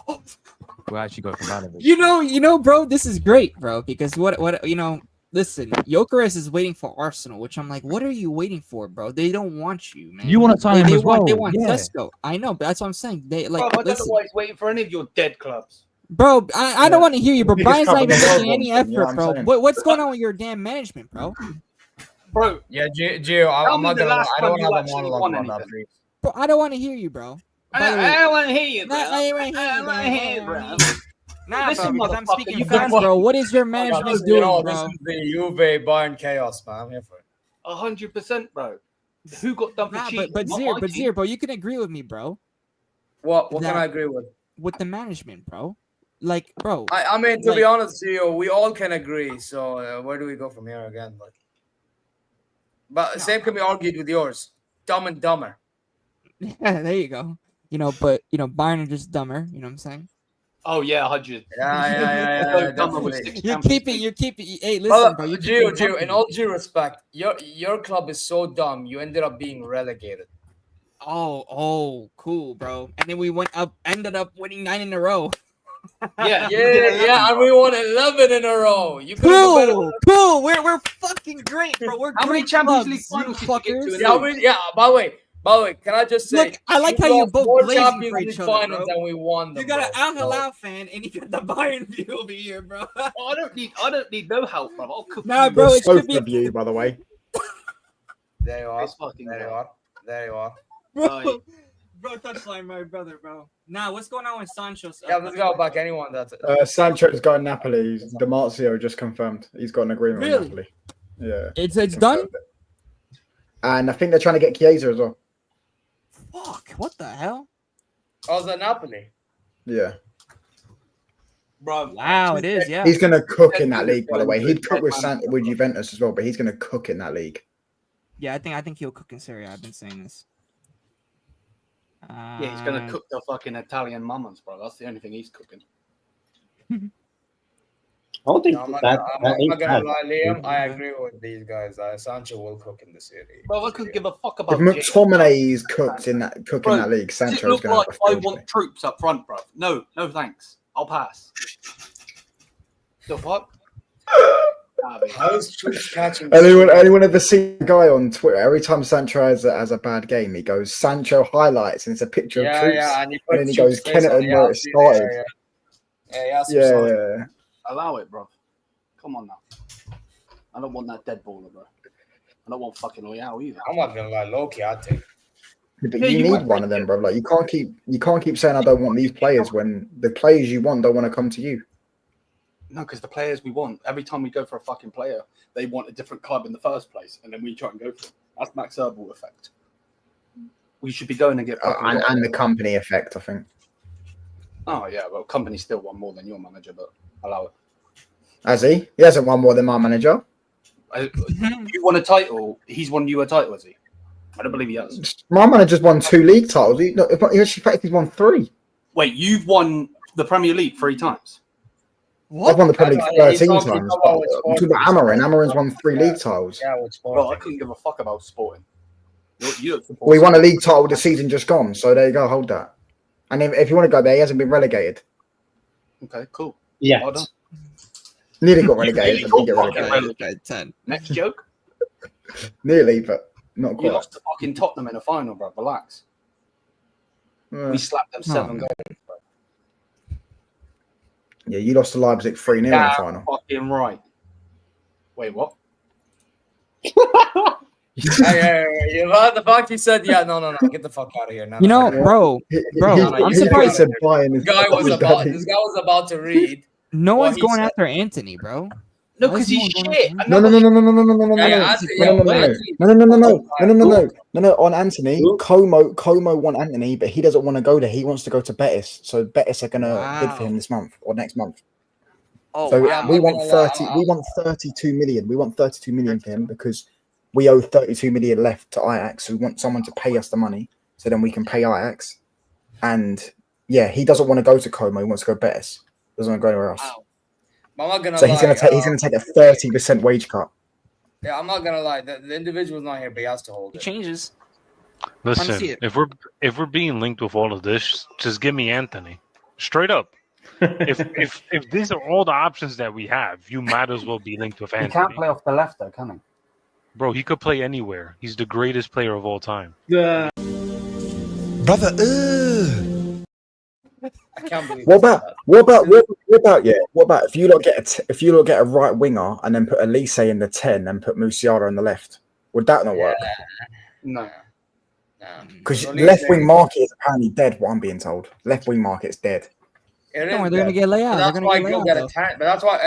We'll actually go for Vlahovic. You know, bro, this is great, bro, because what you know. Listen, Gyökeres is waiting for Arsenal, which I'm like, what are you waiting for, bro? They don't want you, man. You want to sign him as well? They want Tesco. I know, but that's what I'm saying. They like. Bro, I don't know why he's waiting for any of your dead clubs. Bro, I don't want to hear you, bro. Brian's not even making any you know effort, what I'm bro. What's going on with your damn management, bro? Bro, yeah, Gio, I'm not gonna lie. I don't have a monologue on that, please. Bro, I don't want to hear you, bro. I don't want to hear you, bro. I don't want to hear you, bro. Nah, Listen, bro, because I'm motherfucker, speaking you facts, guys- bro. What is your management You doing, know, bro? this is the Juve Bayern chaos, man. I'm here for it. 100%, bro. Who got done for Nah, cheating? but Not Zir, my but team. Zir, bro, you can agree with me, bro. What can That- I agree with? With the management, bro. Like, bro. I mean, to like- be honest, Gio, we all can agree. So where do we go from here again? Like, but same can be argued with yours. Dumb and dumber. Yeah, there you go. You know, but you know, Bayern are just dumber. You know what I'm saying? Oh, yeah, 100. Yeah, Dumber with definitely. 6 You're Champions keeping. League. Hey, listen, Well, bro. You're Gio, keeping in all due respect, your club is so dumb. You ended up being relegated. Oh, cool, bro. And then we ended up winning 9 in a row. Yeah, Yeah, and we won 11 in a row. You could have better. Cool. We're fucking great, bro. We're How many great Champions clubs, League finals you did you get to fuckers. in a Yeah, by the way, can I just say? Look, I like how you you're lost both more blazing Champions for League each other, finals bro. than we won them. You got an bro. Al Hilal fan, and you got the Bayern View over here, bro. Oh, I don't need no help, bro. I'll cook Nah, you. bro, it should Both of be. you, by the way. There you are. It's fucking There you hell. are. There you are. Bro, touchline, my brother, bro. Nah, what's going on with Sancho? Yeah, let's go back. Anyone that's Sancho's got Napoli. Di Marzio just confirmed. He's got an agreement Really? with Napoli. Yeah. It's done. confirmed it. And I think they're trying to get Chiesa as well. Fuck! What the hell? Oh, the Napoli. Yeah. Bro, Wow, it is. Yeah. He's going to cook in that league, by the way. He'd cook with Juventus as well, but he's going to cook in that league. Yeah, I think he'll cook in Serie A. I've been saying this. Yeah, he's gonna cook the fucking Italian mamas, bro. That's the only thing he's cooking. I don't think No, I'm not that gonna bad. lie, Liam. I agree with these guys. Sancho will cook in the city. Bro, I couldn't give a fuck If about. McTominay is cooked in that league, Does it Sancho's look going like to have I a field want day. troops up front, bro? No thanks. I'll pass. The fuck? How's troops catching? Anyone ever see a guy on Twitter? Every time Sancho has a bad game, he goes Sancho highlights, and it's a picture of troops. and then he goes Kennerton where it started. Yeah. Allow it, bro. Come on now. I don't want that dead baller, bro. I don't want fucking Leão either. I'm not gonna lie, Loki. I take. But Yeah, you you need might one of them, bro. Like you can't keep saying I don't want these players when the players you want don't want to come to you. No, because the players we want, every time we go for a fucking player, they want a different club in the first place, and then we try and go for it. That's Max Herbal effect. We should be going to get And the company effect, I think. Oh yeah, well, company still won more than your manager, but allow it. Has he? He hasn't won more than my manager. You won a title. He's won you a title, has he? I don't believe he has. My manager's won 2 league titles. He's won 3. Wait, you've won the Premier League 3 times. I've won the Premier League 13 times. talking I'm about talking about Amarin. Amarin's won 3 league titles. Yeah, with Bro, I Sporting. couldn't give a fuck about Sporting. You don't support We won a Sporting. league title the season just gone, so there you go, hold that. And if you want to go there, he hasn't been relegated. Okay, cool. Yeah. Well done. Nearly got relegated, Really but didn't get got fucking relegated. relegated. 10. Next joke. Nearly, but not You quite. lost to fucking Tottenham in a final, bro. Relax. We slapped them 7 goals. Bro. Yeah, you lost to Leipzig 3-0 in the Damn final. fucking right. Wait, what? Hey, the fact you said, no, get the fuck out of here. No, You no, know, no. bro, I'm surprised Said Bayern is This guy was about to read. no what one's he going said. after Anthony, bro. No, Why because is he's no one shit. going No. On Anthony, Como want Anthony, but he doesn't want to go there. He wants to go to Betis. So Betis are gonna bid for him this month or next month. Oh, So wow. we want 32 million. We want 32 million for him because we owe 32 million left to Ajax. So we want someone to pay us the money so then we can pay Ajax. And yeah, he doesn't want to go to Como. He wants to go Betis. Doesn't want to go anywhere else. Wow. I'm not gonna So lie. he's gonna take a 30% wage cut. Yeah, I'm not gonna lie. The individual's not here, but he has to hold It it. changes. Listen, see it. if we're being linked with all of this, just give me Anthony. Straight up. if these are all the options that we have, you might as well be linked with He Anthony. can't play off the left, though, can he? Bro, he could play anywhere. He's the greatest player of all time. Brother, I can't believe. What about if you lot get a right winger and then put Elise in the 10 and put Musiala on the left? Would that not work? No. Because left wing market is apparently dead. What I'm being told, left wing market's dead. It Don't worry, is they're gonna dead. get Leão. But They're that's gonna why get you'll Leão, get a though. 10. But that's why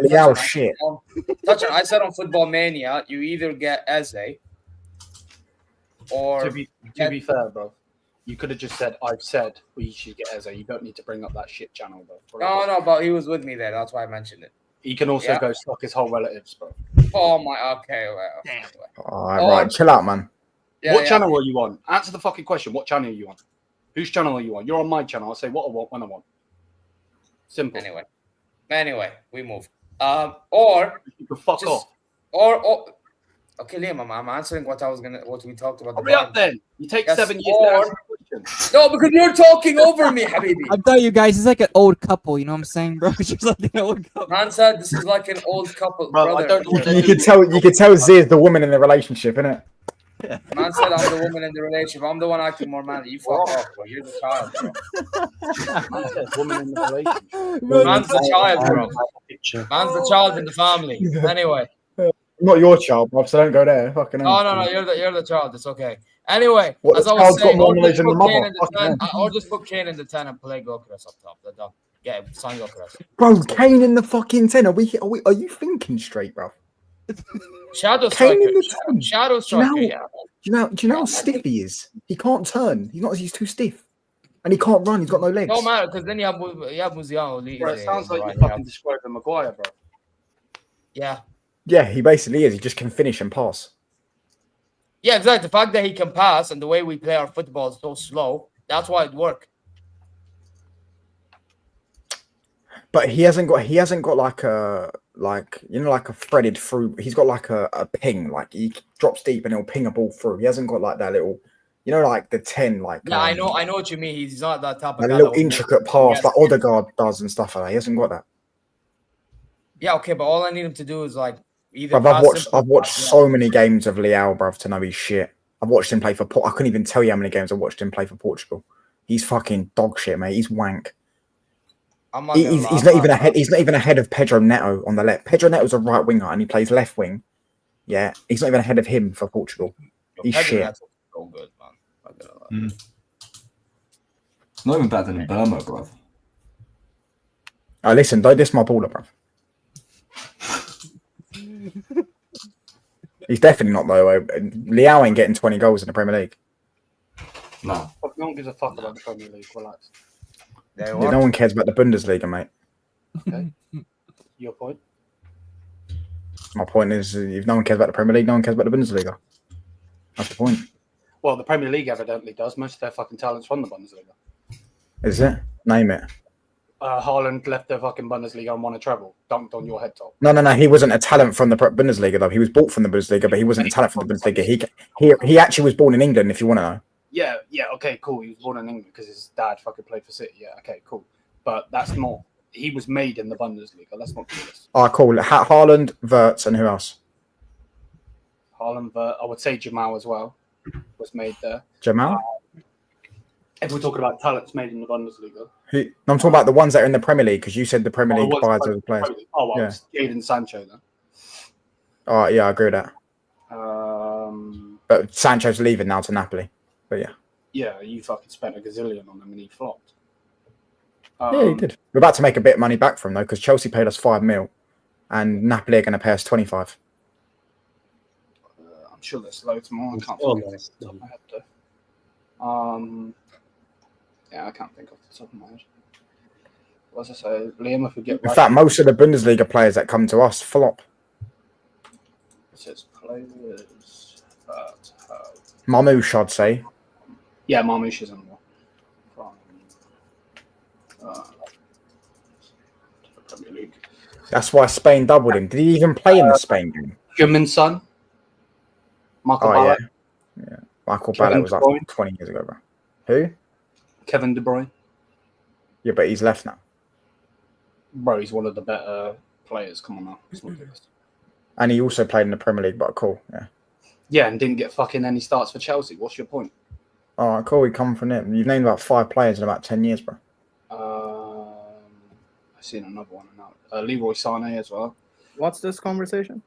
Leão shit. I said on Football Mania, you either get Eze or To be fair, bro, you could have just said, "I've said we should get Eze." You don't need to bring up that shit channel, bro. no, but he was with me there. That's why I mentioned it. He can also Yeah. go suck his whole relatives, bro. Oh my, okay, well, Damn. All right, chill out, man. What channel are you on? Answer the fucking question. What channel are you on? Whose channel are you on? You're on my channel. I'll say what I want when I want. Simple. Anyway, we move. Or you can fuck just, off. Or okay, Liam, I'm answering what we talked about. Hurry up, then. You take 7 years to or, answer the question. No, because you're talking over me, Habibi. I'm telling you guys, it's like an old couple. You know what I'm saying, bro? It's just like an old couple. Man said this is like an old couple, Bro, I brother. don't know. You could tell Z's the woman in the relationship, innit? Man said I'm the woman in the relationship. I'm the one acting more manly. You fuck off, bro. You're the child, bro. Man said woman in the relationship. Man's the child, bro. Man's the child in the family. Anyway. Not your child, Bob, so don't go there. Fucking hell. No. You're the child. It's okay. Anyway, What, as the I was child's got saying, more or knowledge just than the put Kane mother. in the Fucking 10, or just put Kane in the 10 and play Gokuras up top. They're done. Yeah, sign Gokuras. Bro, Kane in the fucking 10. Are you thinking straight, bro? Shadow Kane in striker. the 10. Shadow striker. Yeah. Do you know how stiff he is? He can't turn. He's too stiff. And he can't run. He's got no legs. No matter, because then you have Musiala. Bro, it sounds like you're fucking describing Maguire, bro. Yeah. Yeah, he basically is. He just can finish and pass. Yeah, exactly. The fact that he can pass and the way we play our football is so slow, that's why it worked. But he hasn't got like a threaded through. He's got like a ping. Like he drops deep and he'll ping a ball through. He hasn't got like that little, like the 10. Like Yeah, I know what you mean. He's not that type of a guy. little intricate pass like Odegaard does and stuff like that. He hasn't got that. Yeah, okay, but all I need him to do is like either. Bruv, I've watched so many games of Leão, bruv, to know he's shit. I've watched him play for. I couldn't even tell you how many games I watched him play for Portugal. He's fucking dog shit, mate. He's wank. He's not even ahead. He's not even ahead of Pedro Neto on the left. Pedro Neto's a right winger and he plays left wing. Yeah, he's not even ahead of him for Portugal. He's shit. That's so good, man. Not even better than Burma, bruv. Oh, listen, don't diss my baller, bruv. He's definitely not though. Leão ain't getting 20 goals in the Premier League. No. No one gives a fuck about the Premier League. Relax. Yeah, no one cares about the Bundesliga, mate. Okay. Your point? My point is, if no one cares about the Premier League, no one cares about the Bundesliga. That's the point. Well, the Premier League evidently does. Most of their fucking talent's from the Bundesliga. Is it? Name it. Haaland left the fucking Bundesliga and won a treble, dunked on your head top. No. He wasn't a talent from the Bundesliga though. He was bought from the Bundesliga, but he wasn't a talent from the Bundesliga. He actually was born in England. If you want to know. Yeah, okay, cool. He was born in England because his dad fucking played for City. Yeah, okay, cool. But that's not. He was made in the Bundesliga. Let's not do this. Oh, cool. Haaland, Wirtz, and who else? Haaland, Wirtz. I would say Jamal as well was made there. Jamal. If we're talking about talents made in the Bundesliga. No, I'm talking about the ones that are in the Premier League because you said the Premier League buys those players. Oh, well, it's Jadon Sancho then. Oh, yeah, I agree with that. But Sancho's leaving now to Napoli. But yeah. Yeah, you fucking spent a gazillion on him and he flopped. Yeah, he did. We're about to make a bit of money back from him though because Chelsea paid us 5 mil and Napoli are going to pay us 25. I'm sure there's loads more. I can't think of it off the top of my head though. Yeah, I can't think off the top of my head. What was I say? Liam, if we get In fact, most of the Bundesliga players that come to us flop. It says players that have... Marmouche, I'd say. Yeah, Marmouche is in one. Premier League. That's why Spain doubled him. Did he even play in the Spain game? Heung-min Son. Michael Ballack. Yeah. Michael Kevin Ballack was like De Bruyne. 20 years ago, bro. Who? Kevin De Bruyne. Yeah, but he's left now. Bro, he's one of the better players. Come on now. Let's not do this. And he also played in the Premier League, but cool. Yeah. Yeah, and didn't get fucking any starts for Chelsea. What's your point? All right, cool. We come from him. You've named about 5 players in about 10 years, bro. I've seen another one now. Leroy Sané as well. What's this conversation?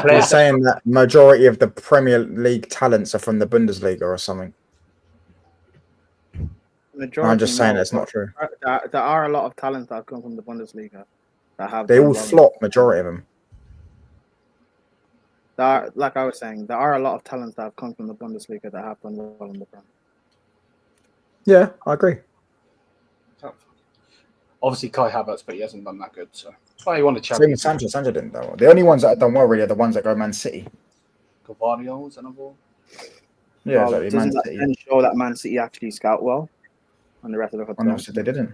We're saying that majority of the Premier League talents are from the Bundesliga or something. I'm just saying that's not true. There are a lot of talents that come from the Bundesliga that have. They all flop, majority of them. Like I was saying, there are a lot of talents that have come from the Bundesliga that have done well in the Premier. Yeah, I agree. Obviously, Kai Havertz, but he hasn't done that good. So, why you want to Same champion? with Sancho. Sancho didn't do well. The only ones that have done well really are the ones that go Man City. Gavardio is another one. Yeah, Well, exactly. Man doesn't that City. then show that Man City actually scout well, and the rest of the I never said they didn't.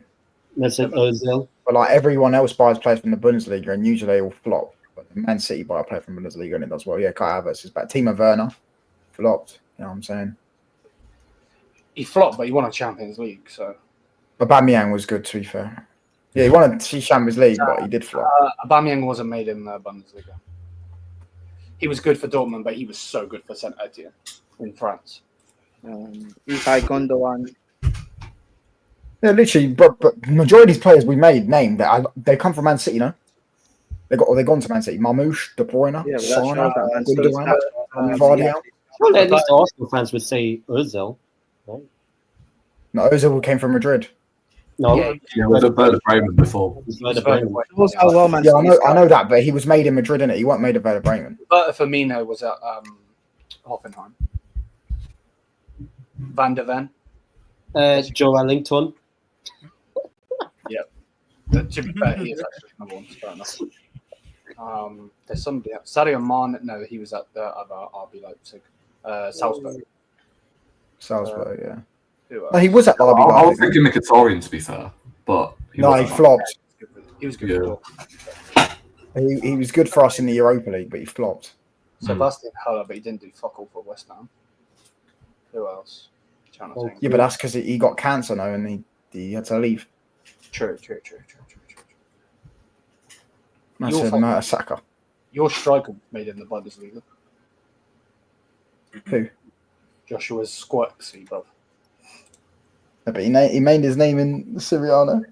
Mesut Ozil. But like everyone else buys players from the Bundesliga, and usually they all flop. But Man City buy a player from the Bundesliga and it does well. Yeah, Kai Havertz is back. Timo Werner flopped. You know what I'm saying? He flopped, but he won a Champions League. So, Aubameyang was good, to be fair. Yeah, he won a Champions League, but he did flop. Aubameyang wasn't made in the Bundesliga. He was good for Dortmund, but he was so good for Saint Etienne in France. Ilkay Gundogan. Yeah, literally, but majority of these players we named they come from Man City, you know. They've gone to Man City. Marmouche, De Bruyne, Yeah, but that Son, shows that Man City Gundogan, scouts, Vardy. Well, at least the Arsenal fans would say Ozil. Right? No, Ozil came from Madrid. No, Yeah, was a Werder Bremen before. it's Werder Bremen. Shows how well Man Yeah, City I know that, but he was made in Madrid, innit? He wasn't made in Werder Bremen. But Firmino was at Hoffenheim. Van der Ven. Joe Wellington. To be fair, he is actually number one. Fair enough. There's somebody else. Sadio Mane. No, he was at the other RB Leipzig. Salzburg. Salzburg, yeah. Who else? No, he was at RB I was Leipzig. thinking Mkhitaryan, to be fair, but He wasn't. flopped. He was good. Yeah. He was good for us in the Europa League, but he flopped. Sebastian Haller, but he didn't do fuck all for West Ham. Who else? Trying to think. Yeah, but that's because he got cancer now and he had to leave. True. That's Your a fault. Mertesacker. Your striker made in the Bundesliga. Who? Joshua's Squirksy, bro. Yeah, but he made his name in Serie A. No?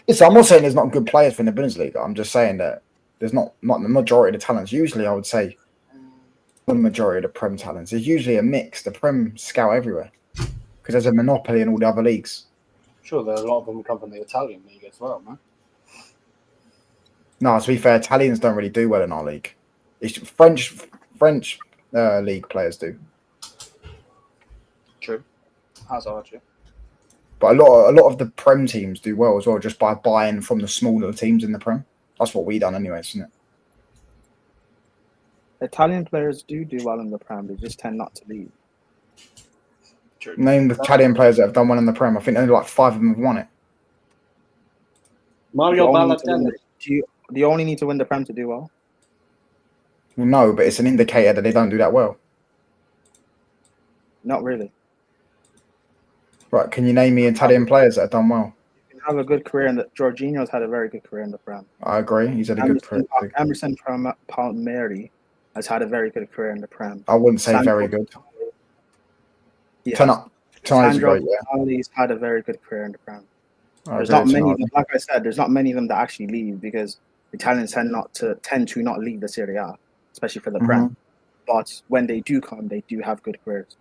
Listen, I'm not saying there's not good players for the Bundesliga. I'm just saying that there's not the majority of the talents. Usually, I would say the majority of the Prem talents. There's usually a mix. The Prem scout everywhere because there's a monopoly in all the other leagues. Sure, there are a lot of them come from the Italian league as well, man. No, to be fair, Italians don't really do well in our league. It's French league players do. True. How's that, you? But a lot of the Prem teams do well as well, just by buying from the smaller teams in the Prem. That's what we done anyway, isn't it? Italian players do well in the Prem. They just tend not to leave. True. Name the Italian players that have done well in the Prem. I think only like 5 of them have won it. Mario You only need to win Balotelli. the- do you only need to win the Prem to do well? Well, no, but it's an indicator that they don't do that well. Not really. Right? Can you name me Italian players that have done well? You can have a good career in the. Jorginho's had a very good career in the Prem. I agree. He's had a good career. Emerson Palmieri has had a very good career in the Prem. I wouldn't say very good. Tonali's Sandro great, yeah. Tonali's had a very good career in the Prem. I There's agree not with many. Tonali. Like I said, there's not many of them that actually leave because Italians tend to not leave the Serie A, especially for the Prem. But when they do come, they do have good careers.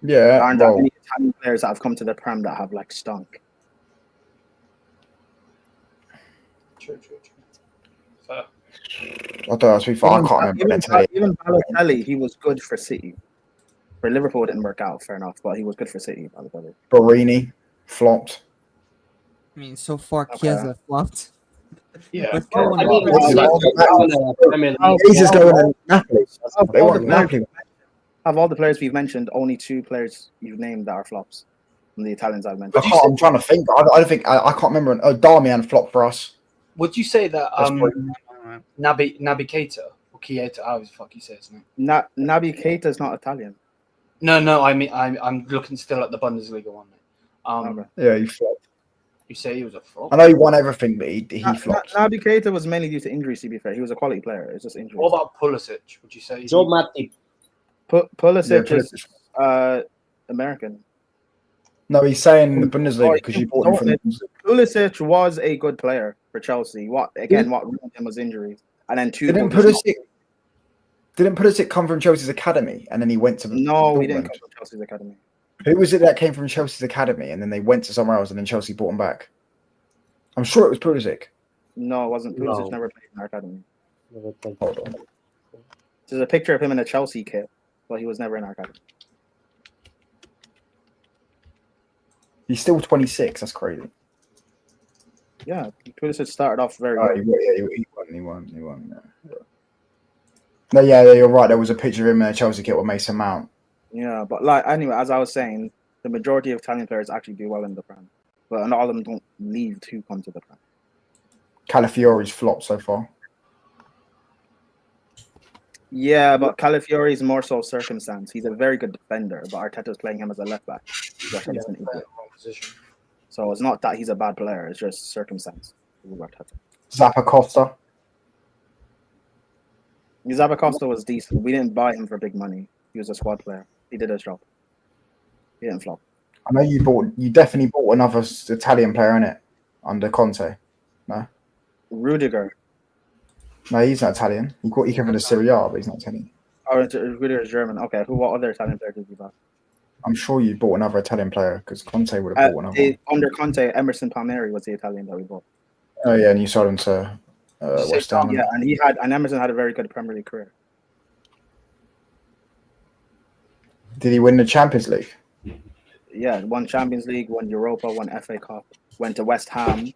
Yeah, There aren't that well, many Italian players that have come to the Prem that have like stunk. True. Fair. I don't know. To be fair, I can't remember Italy. Even Balotelli, he was good for City. For Liverpool, it didn't work out, fair enough, but he was good for City. Balotelli. Barini flopped. I mean, so far Chiesa flopped. Yeah. What's going I on? mean, He's just going to Napoli. They want Napoli. Of all the players we've mentioned, only 2 players you've named that are flops from the Italians I've mentioned. I'm trying to think. I don't think I can't remember. Darmian flopped for us. Would you say that That's Naby Keita or Keita, how the fuck you say his name? Naby Keita is not Italian. No. I mean, I'm looking still at the Bundesliga one. Yeah, he flopped. You say he was a flop? I know he won everything, but he flopped. Naby Keita was mainly due to injuries. To be fair, he was a quality player. It's just injuries. What about Pulisic? Would you say? Joe Matip. Pulisic Yeah, is American. No, he's saying the Bundesliga because you bought him from the Bundesliga. Pulisic was a good player for Chelsea. What ruined him was injuries, and then Didn't Pulisic come from Chelsea's academy and then he went to No, he didn't Dortmund? come from Chelsea's academy. Who was it that came from Chelsea's academy and then they went to somewhere else and then Chelsea bought him back? I'm sure it was Pulisic. No, it wasn't. Pulisic No. never played in our academy. Hold on. There's a picture of him in a Chelsea kit, but he was never in our academy. He's still 26. That's crazy. Yeah, Pulisic started off very Oh, good. he won. Yeah. No, yeah, you're right. There was a picture of him in a Chelsea kit with Mason Mount. Yeah, but like anyway, as I was saying, the majority of Italian players actually do well in the Prem, but not all of them don't leave to come to the Prem. Calafiori's flopped so far. Yeah, but Calafiori is more so circumstance. He's a very good defender, but Arteta's playing him as a left back. He's an idiot. So it's not that he's a bad player; it's just circumstance. Zappa Costa. Zappacosta was decent. We didn't buy him for big money. He was a squad player. He did his job. He didn't flop. I know you definitely bought another Italian player in it under Conte. No, Rudiger. No, he's not Italian. He came from the Serie A, but he's not Italian. Oh, Rudiger is German. Okay, what other Italian player did you buy? I'm sure you bought another Italian player because Conte would have bought another. Under Conte, Emerson Palmieri was the Italian that we bought. Oh yeah, and you sold him to West Ham. Yeah, and Emerson had a very good Premier League career. Did he win the Champions League? Yeah, won Champions League, won Europa, won FA Cup, went to West Ham,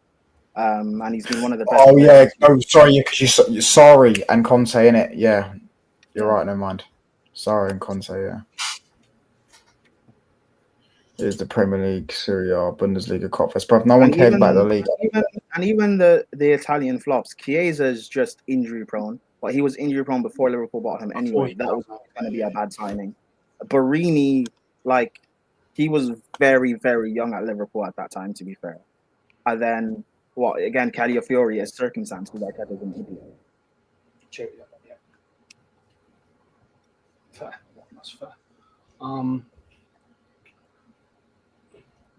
and he's been one of the best. Oh yeah, sorry, because you're sorry and Conte in it. Yeah, you're right. Never mind. Sorry and Conte. Yeah, is the Premier League, Serie A, Bundesliga, Conference. Bro, no one cared about the league. Even the Italian flops. Chiesa is just injury prone, but he was injury prone before Liverpool bought him anyway. That was going to be a bad signing. Barini, like, he was very, very young at Liverpool at that time, to be fair. And then, Calafiori is circumstance because that is an idiot. Fair. That's fair.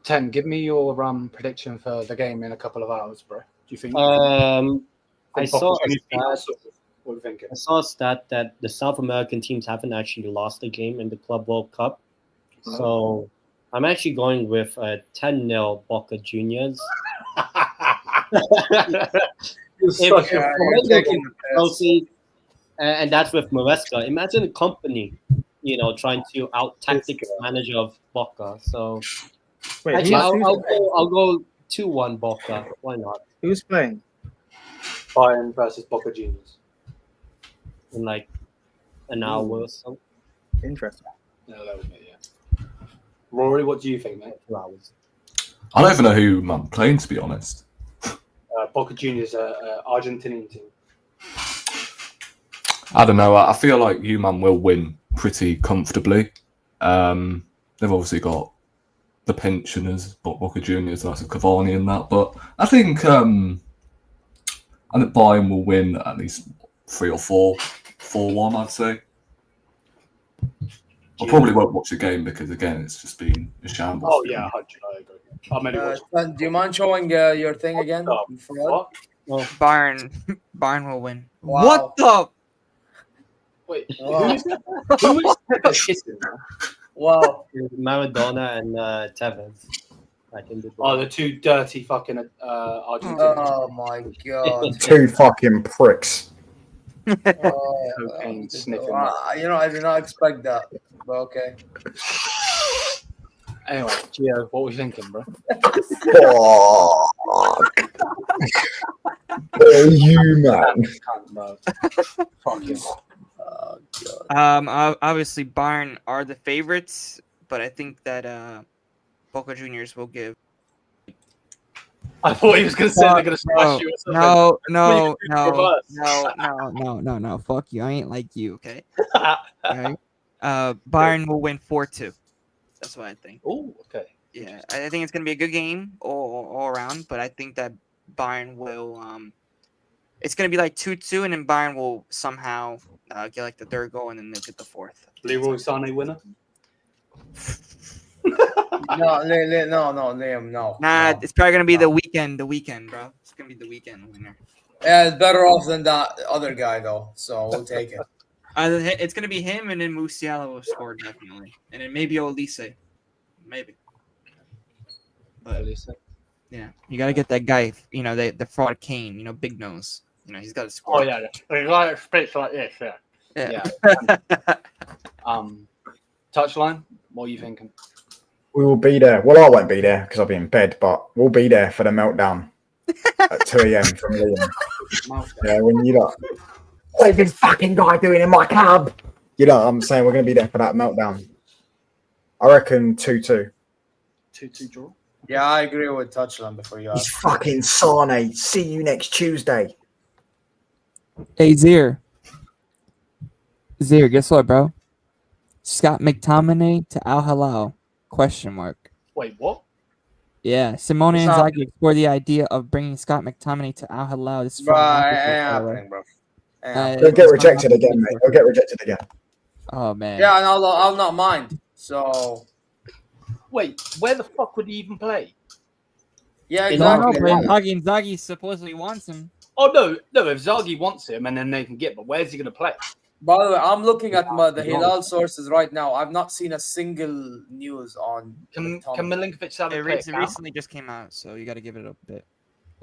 10, give me your prediction for the game in a couple of hours, bro. Do you think? I saw a stat that the South American teams haven't actually lost a game in the Club World Cup. So I'm actually going with a 10-0 Boca Juniors. And that's with Maresca. Imagine a company, trying to out-tactic the manager of Boca. So actually, I'll go 2-1 Boca. Why not? Who's playing? Bayern versus Boca Juniors. In like an hour or so. Interesting. No, that was me, yeah. Rory, what do you think, mate? 2 hours. I don't even know who I'm playing, to be honest. Boca Juniors, Argentinian team. I don't know. I feel like man will win pretty comfortably. They've obviously got the pensioners, but Boca Juniors, that's a Cavani and that. But I think Bayern will win at least 3 or 4-1, I'd say. I probably won't watch the game because, again, it's just been a shambles. Oh, yeah, 100. I agree. Do you mind showing your thing again? What? Bayern will win. Wow. What the? Wait, who is kissing? Wow. Maradona and Tevez. The two dirty fucking Argentinians. Oh my god. 2 fucking pricks. Cocaine sniffing. I did not expect that. But okay. Anyway, Gio, what were you thinking, bro? You man. Fuck you. Obviously Bayern are the favorites, but I think that Boca Juniors will give. I thought he was going to say they're going to smash you or something. No. Fuck you. I ain't like you, okay? Okay. Bayern will win 4-2. That's what I think. Oh, okay. Yeah, I think it's going to be a good game all around, but I think that Bayern will. It's going to be like 2-2, and then Bayern will somehow get like the third goal, and then they'll get the fourth. Leroy Sané winner? No, Liam, no. Nah, it's probably going to be the weekend, bro. It's going to be the weekend winner. Yeah, it's better off than that other guy, though, so we'll take it. It's going to be him, and then Musiala will score, definitely. And then maybe Olise. Maybe. But, yeah, you got to get that guy, the fraud Kane, big nose. He's got to score. Oh, yeah. He's like speaks like this, yeah. Touchline, what are you thinking? We will be there. Well, I won't be there because I'll be in bed, but we'll be there for the meltdown at 2 a.m. from Lyon. Yeah, when you like, what is this fucking guy doing in my club? You know what I'm saying? We're going to be there for that meltdown. I reckon 2-2. 2-2 draw? Yeah, I agree with touchline before you He's ask. fucking Sane. See you next Tuesday. Hey, Zier, guess what, bro? Scott McTominay to Al Hilal? ? Wait, what? Yeah, Simone Inzaghi explored the idea of bringing Scott McTominay to Al Hilal. This is bro. He'll get rejected again, mate. He'll get rejected again. Oh, man. Yeah, and I'll not mind. So. Wait, where the fuck would he even play? Yeah, exactly. exactly. Inzaghi supposedly wants him. Oh, no, if Zaghi wants him and then they can get, but where's he going to play? By the way, I'm looking at the Hilal sources right now. I've not seen a single news on. Can Milinkovic have It recently just came out, so you got to give it a bit.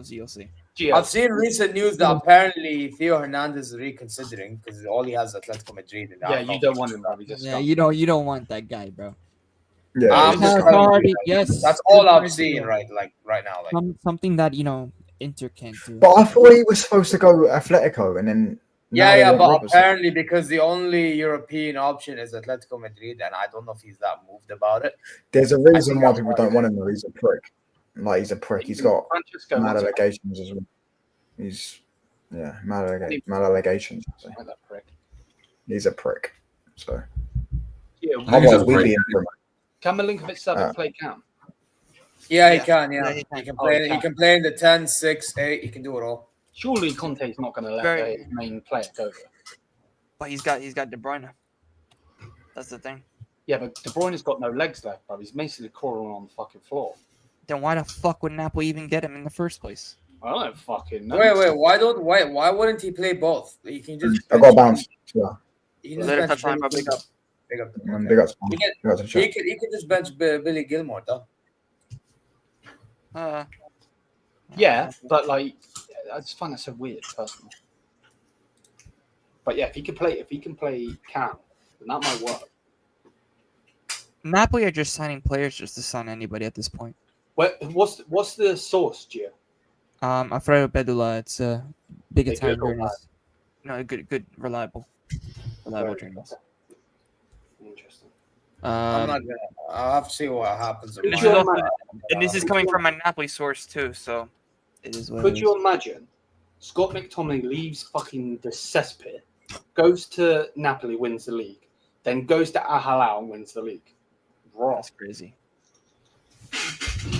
You'll see. I've seen recent news that apparently Theo Hernandez is reconsidering because all he has is Atletico Madrid. Yeah, you don't want him, bro. Yeah, you don't want that guy, bro. Yeah, yes, that's all I've seen right now. Something that Inter can't do. But I thought he was supposed to go Atletico, and then but apparently because the only European option is Atletico Madrid, and I don't know if he's that moved about it. There's a reason why people don't want him. Though. He's a prick. He's a prick. He's got mad allegations as well. Mad allegations. He's a prick. So can Milinkovic Savic play Cam? Yeah, he can. Yeah, he can play. He can play in the 10, 6, 8. He can do it all. Surely Conte's not going to let his main player go. But he's got De Bruyne. That's the thing. Yeah, but De Bruyne's got no legs left, bro. He's basically crawling on the fucking floor. Then why the fuck would Napoli even get him in the first place? I don't fucking know. Wait, why wouldn't he play both? He can just. I got bounced. Yeah. He can just bench big up. He could just bench Billy Gilmore, though. Yeah, but I just find that so weird, personally. But yeah, if he can play Cam, then that might work. Napoli are just signing players just to sign anybody at this point. What's the source, Gio? Alfredo Bedula. It's a big Italian journalist. No, good, reliable journalist. Interesting. I'm not gonna. I'll have to see what happens. And this is coming from a Napoli source too, so it is what Could it you is. imagine Scott McTominay leaves fucking the cesspit, goes to Napoli, wins the league, then goes to Al and wins the league? Bro, that's crazy.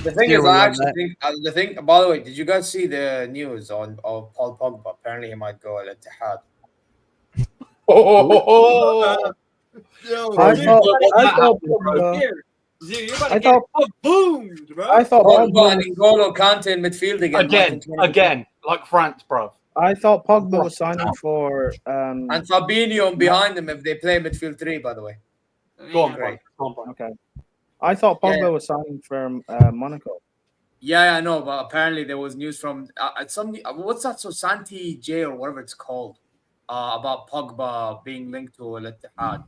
The thing is, I actually think the thing. By the way, did you guys see the news on of Paul Pogba? Apparently, he might go at Etihad. I thought Pogba and N'Golo Kante in midfield again, like France, bro. I thought Pogba was signing for and Fabinho behind him if they play midfield 3. By the way, go on, bro. Okay. I thought Pogba was signing from Monaco. Yeah, I know, but apparently there was news from what's that? So Santi J or whatever it's called about Pogba being linked to Al Ittihad.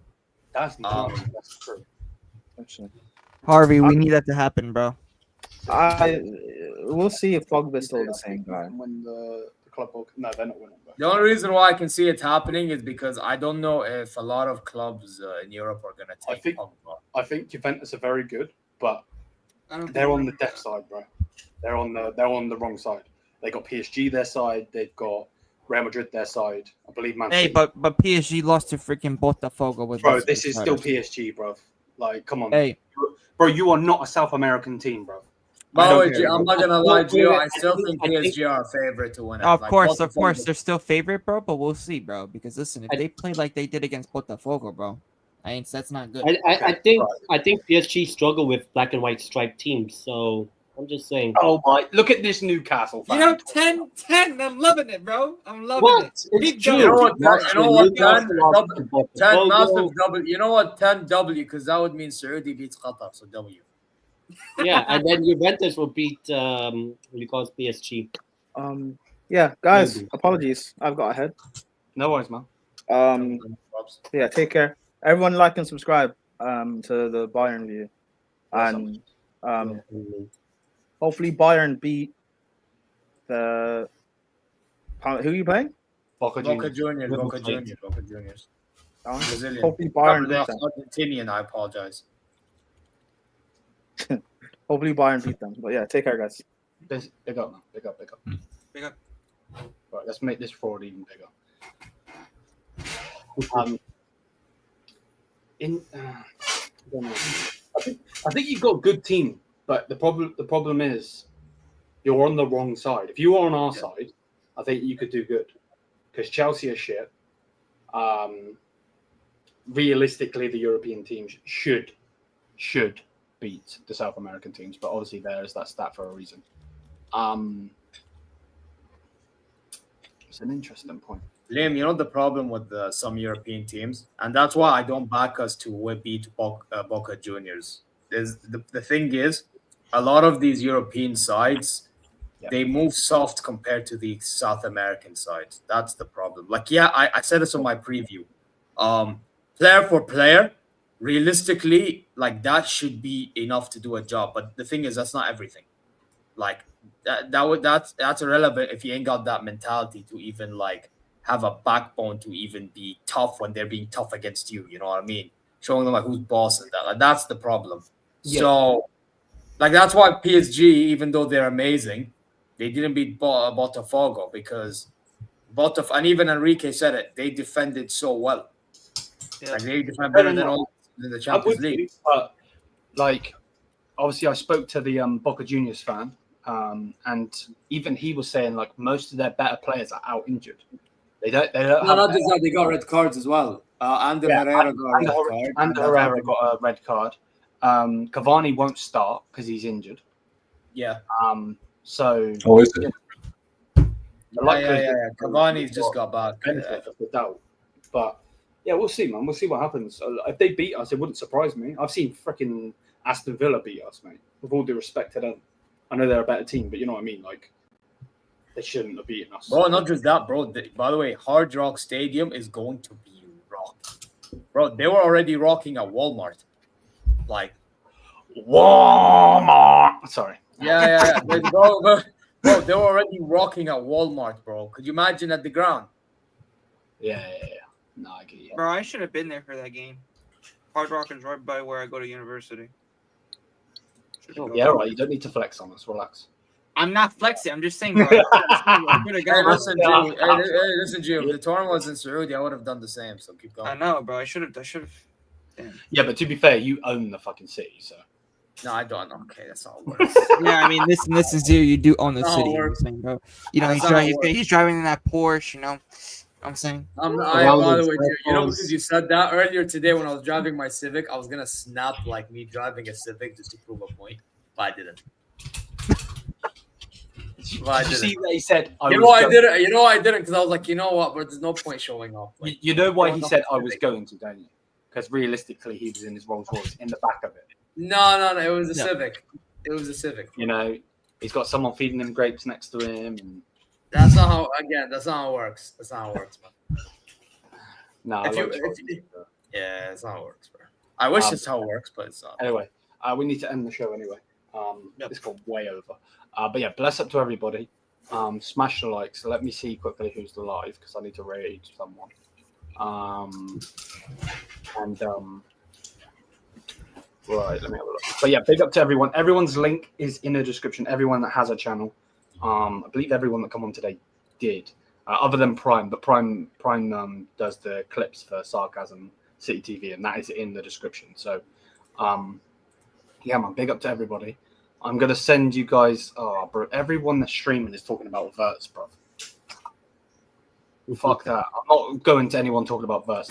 That's true. Harvey, we need that to happen, bro. We'll see if Pogba's still the same guy. When the club, no, they're not winning. The only reason why I can see it happening is because I don't know if a lot of clubs in Europe are going to take Pogba. I think Juventus are very good, but they're on the deaf side, bro. They're on the wrong side. They got PSG their side. They've got Real Madrid their side. I believe Man City. Hey, but PSG lost to freaking Botafogo with. Bro, this is still PSG, bro. Like, come on. Hey, bro, you are not a South American team, bro. By the way, I'm not gonna lie to you. I still think PSG are a favorite to win it. Of course, they're still favorite, bro. But we'll see, bro. Because listen, if they play like they did against Botafogo, bro, that's not good. I think PSG struggle with black and white striped teams. So I'm just saying. Oh my! Look at this Newcastle fan. 10-10. I'm loving it, bro. I'm loving What? it. True. You know what? 10 massive W. You know what? 10 W because that would mean Saudi beats Qatar, so W. Yeah, and then Juventus will beat PSG. Yeah, guys, apologies. I've got ahead. No worries, man. Yeah, take care. Everyone like and subscribe to the Bayern View. And hopefully Bayern beat the who are you playing? Boca Juniors. Brazilian. Hopefully Bayern beat them. Argentinian, I apologize. Hopefully Bayern beat them. But yeah, take care, guys. Big up, man. Big up. Big up. Right, let's make this fraud even bigger. I don't know. I think you've got a good team, but the problem is you're on the wrong side. If you were on our side, I think you could do good because Chelsea are shit. Realistically, the European teams should beat the South American teams, but obviously there is that stat for a reason. It's an interesting point. Liam, you know the problem with some European teams, and that's why I don't back us to beat Boca Juniors. The thing is, a lot of these European sides, they move soft compared to the South American sides. That's the problem. Like, I said this on my preview. Player for player, realistically, like that should be enough to do a job. But the thing is, that's not everything. Like that's irrelevant if you ain't got that mentality to even like have a backbone to even be tough when they're being tough against you. You know what I mean? Showing them like who's boss and that. Like that's the problem. Yeah. So, like that's why PSG, even though they're amazing, they didn't beat Botafogo because and even Enrique said it. They defended so well. Yeah. Like they defend better than all in the Champions League. But like, obviously, I spoke to the Boca Juniors fan, and even he was saying like most of their better players are out injured. They don't. No, not just that. They got red cards as well. Ander Herrera got a red card. Ander Herrera got a red card. Cavani won't start because he's injured. Yeah. So. Oh, is it? Yeah. Cavani's just got back. Benefit of the doubt, but. Yeah, we'll see, man. We'll see what happens. If they beat us, it wouldn't surprise me. I've seen freaking Aston Villa beat us, mate. With all due respect to them. I know they're a better team, but you know what I mean? Like, they shouldn't have beaten us. Bro, not just that, bro. By the way, Hard Rock Stadium is going to be rocked. Bro, they were already rocking at Walmart. Like, Walmart. Sorry. Yeah. Bro, they were already rocking at Walmart, bro. Could you imagine at the ground? Yeah. No, I get you. Bro, I should have been there for that game. Hard Rock is right by where I go to university. Yeah, right. You don't need to flex on us. Relax. I'm not flexing. I'm just saying, bro. Hey, listen, Jim. Listen, Jim. If the tournament was in Saudi, I would have done the same. So keep going. I know, bro. I should have. Damn. Yeah, but to be fair, you own the fucking city, so. No, I don't. Okay, that's all it works. Yeah, I mean, this is here. You do own the That's city. how it I'm works. saying, bro. You know, That's how it works. he's driving in that Porsche. You know, I'm saying. By the way, because you said that earlier today when I was driving my Civic, I was gonna snap like me driving a Civic just to prove a point, but I didn't. Did you see that he said? I didn't. You know, I didn't because I was like, you know what? But there's no point showing off. Like, you know why he said I was going to, don't you? Because realistically, he was in his Rolls Royce in the back of it. No. It was a Civic. It was a Civic. You know, he's got someone feeding him grapes next to him. And... That's not how. Again, that's not how it works. That's not how it works, man. No, yeah, that's not how it works, bro. I wish it's how it works, but it's not. Anyway, we need to end the show anyway. It's gone way over. But yeah, bless up to everybody. Smash the likes. Let me see quickly who's live because I need to raid someone. Right, let me have a look. But yeah, big up to everyone. Everyone's link is in the description. Everyone that has a channel. I believe everyone that come on today did. Other than Prime, but Prime does the clips for Sarcasm City TV, and that is in the description. So, yeah, man, big up to everybody. I'm gonna send you guys. Oh, bro, everyone that's streaming is talking about Verts, bro. Fuck that. I'm not going to anyone talking about Verts.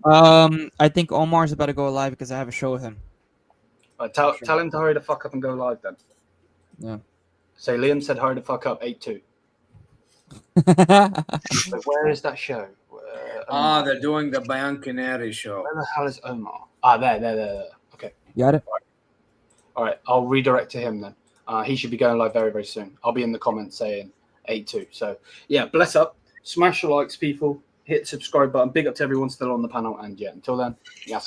I think Omar's about to go live because I have a show with him. Tell him to hurry the fuck up and go live then. Yeah. Say Liam said hurry the fuck up 8-2. So where is that show? They're doing the Bayan Canary show. Where the hell is Omar? There. Okay. Got it. All right. I'll redirect to him then. He should be going live very, very soon. I'll be in the comments saying 8-2. So yeah, bless up. Smash the likes, people. Hit the subscribe button. Big up to everyone still on the panel. And yeah, until then, yeah,